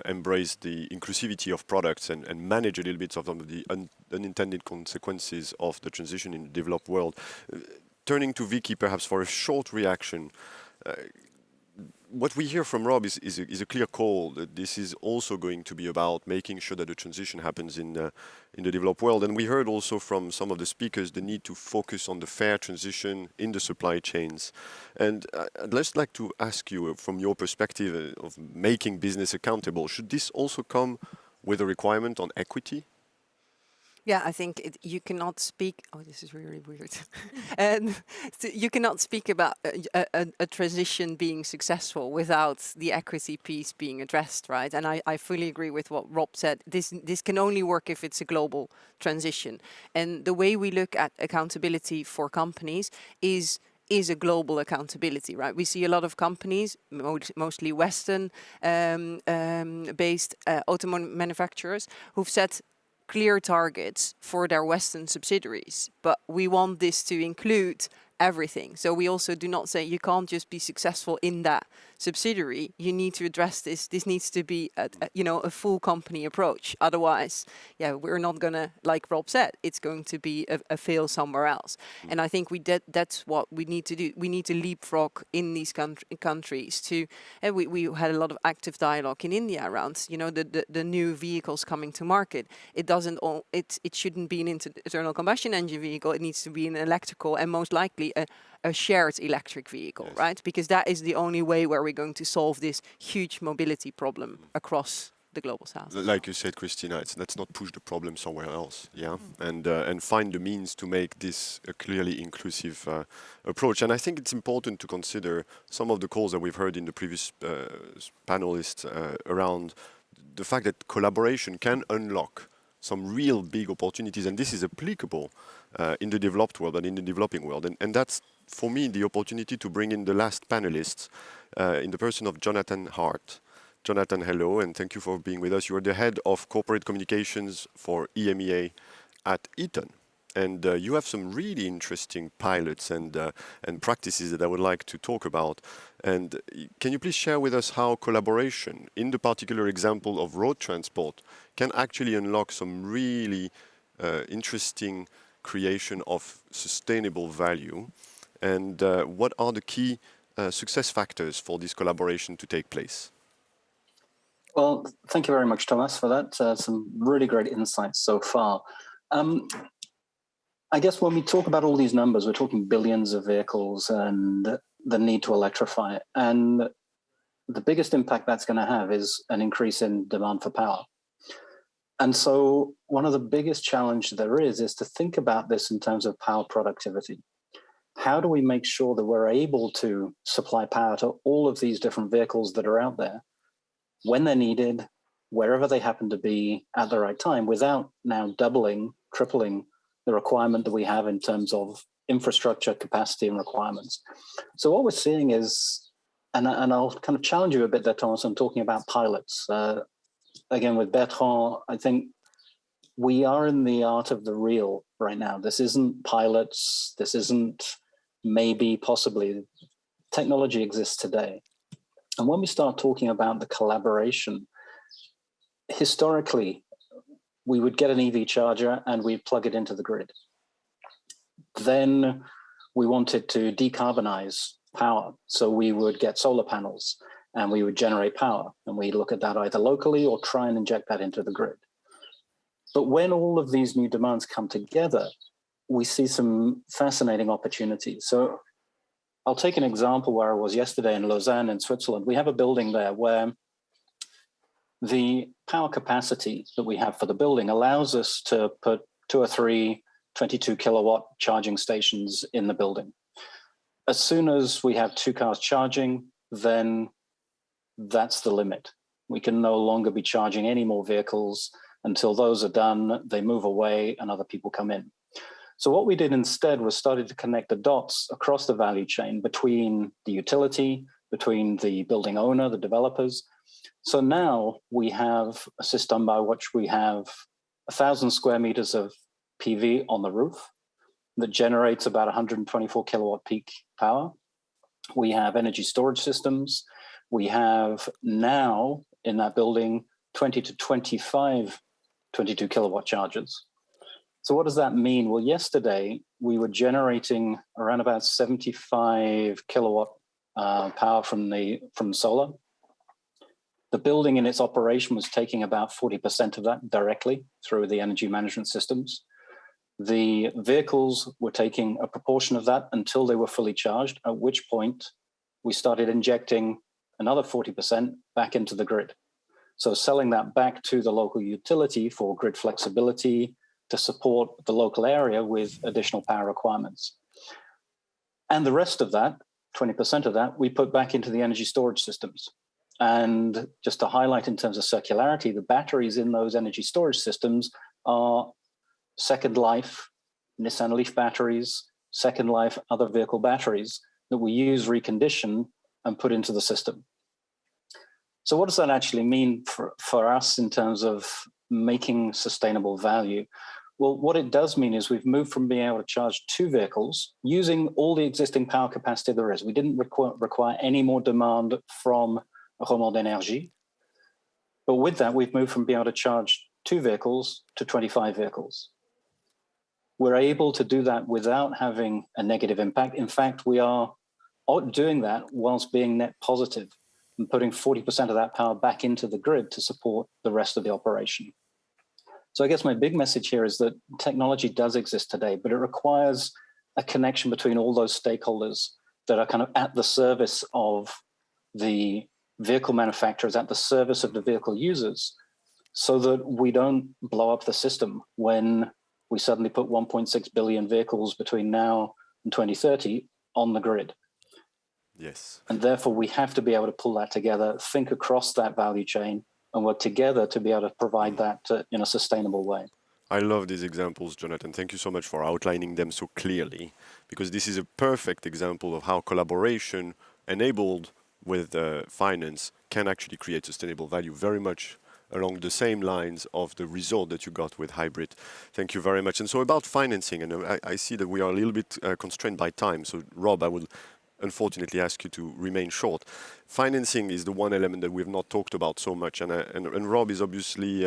embrace the inclusivity of products and manage a little bit of some of the unintended consequences of the transition in the developed world. Turning to Vicky, perhaps for a short reaction. What we hear from Rob is a clear call that this is also going to be about making sure that the transition happens in the developed world. And we heard also from some of the speakers the need to focus on the fair transition in the supply chains. And I'd just like to ask you, from your perspective of making business accountable, should this also come with a requirement on equity? Yeah, I think you cannot speak. Oh, this is really weird. And so you cannot speak about a transition being successful without the equity piece being addressed, right? And I fully agree with what Rob said. This can only work if it's a global transition. And the way we look at accountability for companies is a global accountability, right? We see a lot of companies, mostly Western based automotive manufacturers, who've set clear targets for their Western subsidiaries, but we want this to include everything. So we also do not say you can't just be successful in that subsidiary. You need to address this. This needs to be a full company approach. Otherwise, yeah, we're not gonna, like Rob said, it's going to be a fail somewhere else. And I think that's what we need to do. We need to leapfrog in these countries to. And we had a lot of active dialogue in India around the new vehicles coming to market. It shouldn't be an internal combustion engine vehicle. It needs to be an electrical and most likely a shared electric vehicle, yes. Right? Because that is the only way where we're going to solve this huge mobility problem across the global south. Like you said, Christina, let's not push the problem somewhere else, yeah, and find the means to make this a clearly inclusive approach. And I think it's important to consider some of the calls that we've heard in the previous panelists around the fact that collaboration can unlock some real big opportunities, and this is applicable in the developed world and in the developing world. And that's, for me, the opportunity to bring in the last panelists in the person of Jonathan Hart. Jonathan, hello, and thank you for being with us. You are the head of corporate communications for EMEA at Eaton. And you have some really interesting pilots and practices that I would like to talk about. And can you please share with us how collaboration, in the particular example of road transport, can actually unlock some really interesting creation of sustainable value? And what are the key success factors for this collaboration to take place? Well, thank you very much, Thomas, for that. Some really great insights so far. I guess when we talk about all these numbers, we're talking billions of vehicles and the need to electrify. And the biggest impact that's going to have is an increase in demand for power. And so one of the biggest challenges there is to think about this in terms of power productivity. How do we make sure that we're able to supply power to all of these different vehicles that are out there when they're needed, wherever they happen to be at the right time, without now doubling, tripling the requirement that we have in terms of infrastructure, capacity, and requirements? So what we're seeing is, and I'll kind of challenge you a bit there, Thomas, I'm talking about pilots. Again, with Bertrand, I think we are in the art of the real right now. This isn't pilots. This isn't maybe, possibly. Technology exists today. And when we start talking about the collaboration, historically, we would get an EV charger and we'd plug it into the grid. Then we wanted to decarbonize power. So we would get solar panels and we would generate power. And we look at that either locally or try and inject that into the grid. But when all of these new demands come together, we see some fascinating opportunities. So I'll take an example where I was yesterday in Lausanne in Switzerland. We have a building there where the power capacity that we have for the building allows us to put 2 or 3 22 kilowatt charging stations in the building. As soon as we have 2 cars charging, then that's the limit. We can no longer be charging any more vehicles until those are done, they move away and other people come in. So what we did instead was started to connect the dots across the value chain between the utility, between the building owner, the developers. So now we have a system by which we have 1,000 square meters of PV on the roof that generates about 124 kilowatt peak power. We have energy storage systems. We have now in that building 20 to 25 22 kilowatt chargers. So what does that mean? Well, yesterday we were generating around about 75 kilowatt power from solar. The building in its operation was taking about 40% of that directly through the energy management systems. The vehicles were taking a proportion of that until they were fully charged, at which point we started injecting another 40% back into the grid. So selling that back to the local utility for grid flexibility to support the local area with additional power requirements. And the rest of that, 20% of that, we put back into the energy storage systems. And just to highlight in terms of circularity, the batteries in those energy storage systems are second life Nissan Leaf batteries, second life other vehicle batteries that we use, recondition, and put into the system. So what does that actually mean for us in terms of making sustainable value? Well, what it does mean is we've moved from being able to charge 2 vehicles using all the existing power capacity there is. We didn't require any more demand from Romand Energie. But with that, we've moved from being able to charge 2 vehicles to 25 vehicles. We're able to do that without having a negative impact. In fact, we are doing that whilst being net positive and putting 40% of that power back into the grid to support the rest of the operation. So I guess my big message here is that technology does exist today, but it requires a connection between all those stakeholders that are kind of at the service of the vehicle manufacturers, at the service of the vehicle users, so that we don't blow up the system when we suddenly put 1.6 billion vehicles between now and 2030 on the grid. Yes. And therefore, we have to be able to pull that together, think across that value chain, and work together to be able to provide that in a sustainable way. I love these examples, Jonathan. Thank you so much for outlining them so clearly, because this is a perfect example of how collaboration enabled with finance can actually create sustainable value, very much along the same lines of the result that you got with hybrid. Thank you very much. And so about financing, and I see that we are a little bit constrained by time. So Rob, I will unfortunately ask you to remain short. Financing is the one element that we've not talked about so much, and Rob is obviously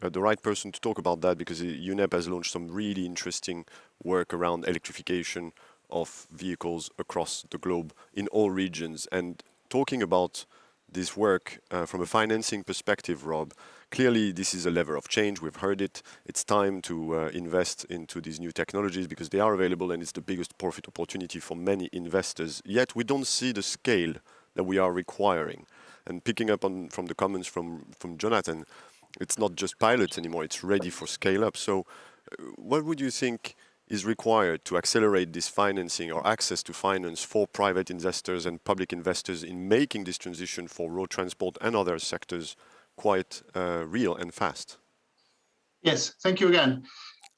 the right person to talk about that, because UNEP has launched some really interesting work around electrification of vehicles across the globe in all regions. And talking about this work from a financing perspective, Rob, clearly this is a lever of change. We've heard it. It's time to invest into these new technologies because they are available and it's the biggest profit opportunity for many investors. Yet we don't see the scale that we are requiring. And picking up on from the comments from Jonathan, it's not just pilots anymore, it's ready for scale up. So what would you think is required to accelerate this financing or access to finance for private investors and public investors in making this transition for road transport and other sectors quite real and fast? Yes, thank you again.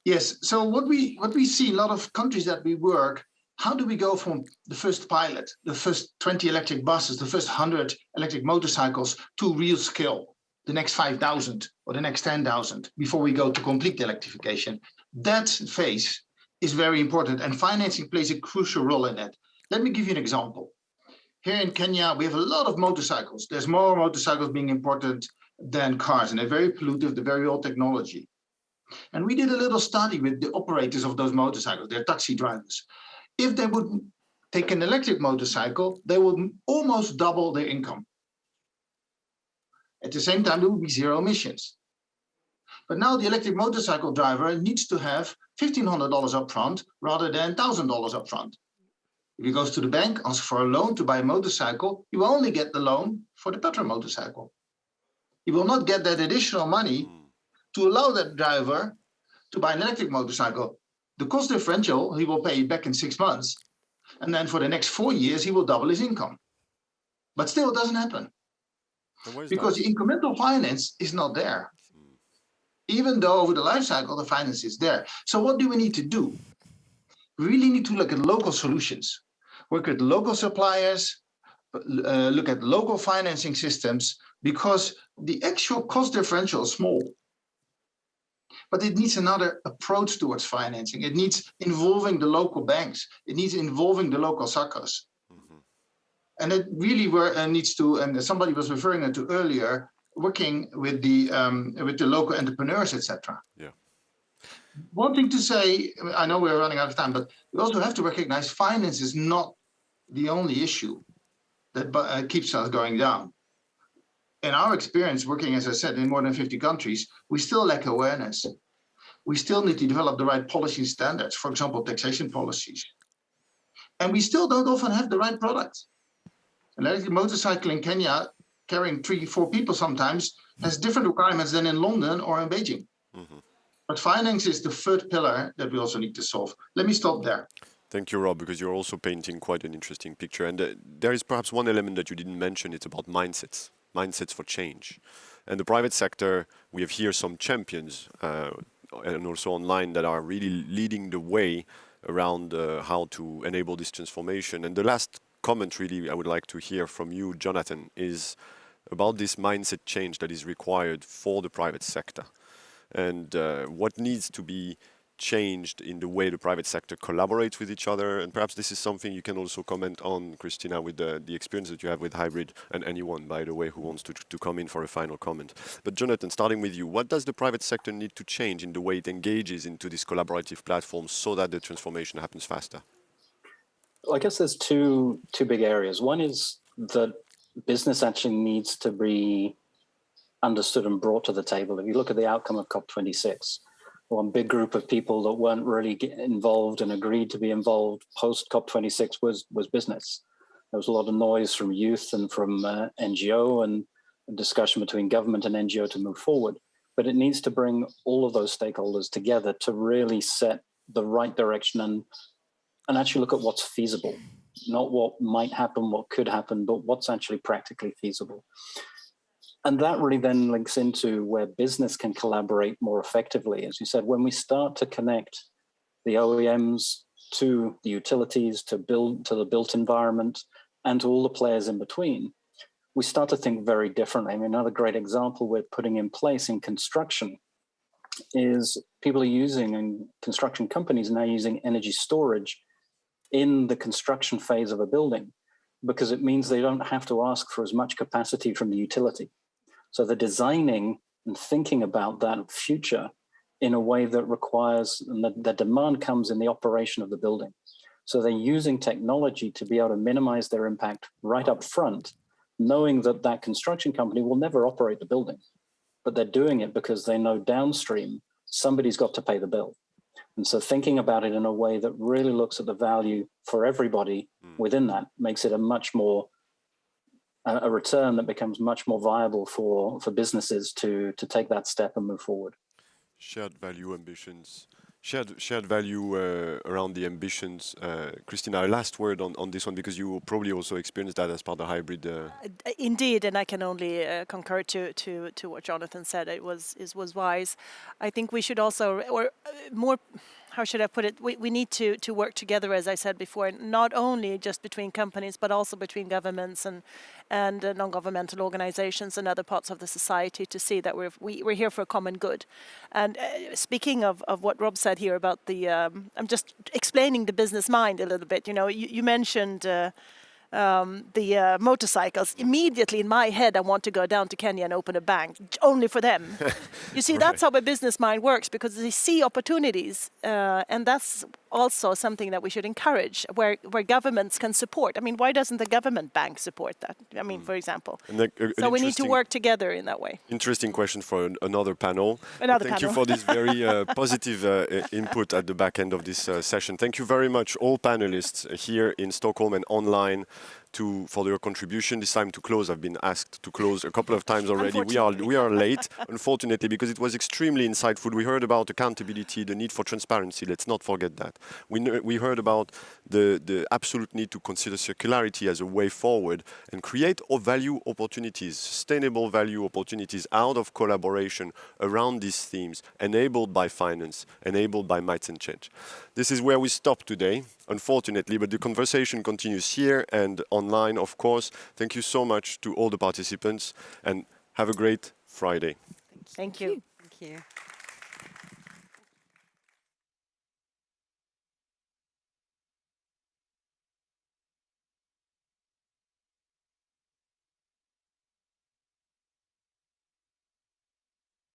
Yes, so what we see in a lot of countries that we work, how do we go from the first pilot, the first 20 electric buses, the first 100 electric motorcycles to real scale, the next 5,000 or the next 10,000 before we go to complete electrification? That phase is very important, and financing plays a crucial role in that. Let me give you an example. Here in Kenya, we have a lot of motorcycles. There's more motorcycles being imported than cars, and they're very pollutive, they're very old technology. And we did a little study with the operators of those motorcycles, they're taxi drivers. If they would take an electric motorcycle, they would almost double their income. At the same time, there would be zero emissions. But now the electric motorcycle driver needs to have $1,500 upfront rather than $1,000 upfront. If he goes to the bank, asks for a loan to buy a motorcycle, he will only get the loan for the petrol motorcycle. He will not get that additional money to allow that driver to buy an electric motorcycle. The cost differential, he will pay back in 6 months. And then for the next 4 years, he will double his income. But still, it doesn't happen. Because the incremental finance is not there. Even though over the life cycle, the finance is there. So what do we need to do? We really need to look at local solutions, work with local suppliers, look at local financing systems, because the actual cost differential is small. But it needs another approach towards financing. It needs involving the local banks. It needs involving the local suckers. And it really needs to, and somebody was referring to earlier, working with the local entrepreneurs, etc. Yeah. One thing to say, I know we're running out of time, but we also have to recognize finance is not the only issue that keeps us going down. In our experience, working, as I said, in more than 50 countries, we still lack awareness. We still need to develop the right policy standards, for example, taxation policies. And we still don't often have the right product. An electric motorcycle in Kenya, carrying 3-4 people sometimes, has different requirements than in London or in Beijing. But finance is the third pillar that we also need to solve. Let me stop there. Thank you, Rob, because you're also painting quite an interesting picture. And there is perhaps one element that you didn't mention. It's about mindsets for change. And the private sector, we have here some champions and also online that are really leading the way around how to enable this transformation. And the last comment really I would like to hear from you, Jonathan, is about this mindset change that is required for the private sector. And what needs to be changed in the way the private sector collaborates with each other. And perhaps this is something you can also comment on, Christina, with the experience that you have with hybrid, and anyone, by the way, who wants to come in for a final comment. But Jonathan, starting with you, what does the private sector need to change in the way it engages into these collaborative platforms so that the transformation happens faster? Well, I guess there's two big areas. One is that business actually needs to be understood and brought to the table. If you look at the outcome of COP26, one big group of people that weren't really involved and agreed to be involved post COP26 was business. There was a lot of noise from youth and from NGO and a discussion between government and NGO to move forward. But it needs to bring all of those stakeholders together to really set the right direction and actually look at what's feasible, not what might happen, what could happen, but what's actually practically feasible. And that really then links into where business can collaborate more effectively. As you said, when we start to connect the OEMs to the utilities, to the built environment, and to all the players in between, we start to think very differently. I mean, another great example we're putting in place in construction is people are using, and construction companies are now using energy storage in the construction phase of a building, because it means they don't have to ask for as much capacity from the utility. So they're designing and thinking about that future in a way that requires, and the demand comes in the operation of the building. So they're using technology to be able to minimize their impact right up front, knowing that that construction company will never operate the building, but they're doing it because they know downstream somebody's got to pay the bill. And so thinking about it in a way that really looks at the value for everybody within that makes it a much more a return that becomes much more viable for businesses to take that step and move forward. Shared value ambitions. Shared value around the ambitions. Christina, a last word on this one, because you probably also experienced that as part of the hybrid. Indeed, and I can only concur to what Jonathan said. It was wise. I think we should also, or more, how should I put it? We need to work together, as I said before, not only just between companies, but also between governments and non-governmental organizations and other parts of the society, to see that we're here for a common good. And speaking of what Rob said here about the, I'm just explaining the business mind a little bit. You know, you mentioned the motorcycles. Immediately in my head, I want to go down to Kenya and open a bank only for them. You see, that's how a business mind works, because they see opportunities, and that's also something that we should encourage, where governments can support. I mean, why doesn't the government bank support that? I mean, for example. So we need to work together in that way. Interesting question for another panel. Thank you for this very positive input at the back end of this session. Thank you very much, all panelists here in Stockholm and online, for your contribution. This time to close, I've been asked to close a couple of times already. We are late, unfortunately, because it was extremely insightful. We heard about accountability, the need for transparency. Let's not forget that. We heard about the absolute need to consider circularity as a way forward and create value opportunities, sustainable value opportunities out of collaboration around these themes, enabled by finance, enabled by Minds and Change. This is where we stop today, unfortunately, but the conversation continues here and online, of course. Thank you so much to all the participants, and have a great Friday. Thank you. Thank you.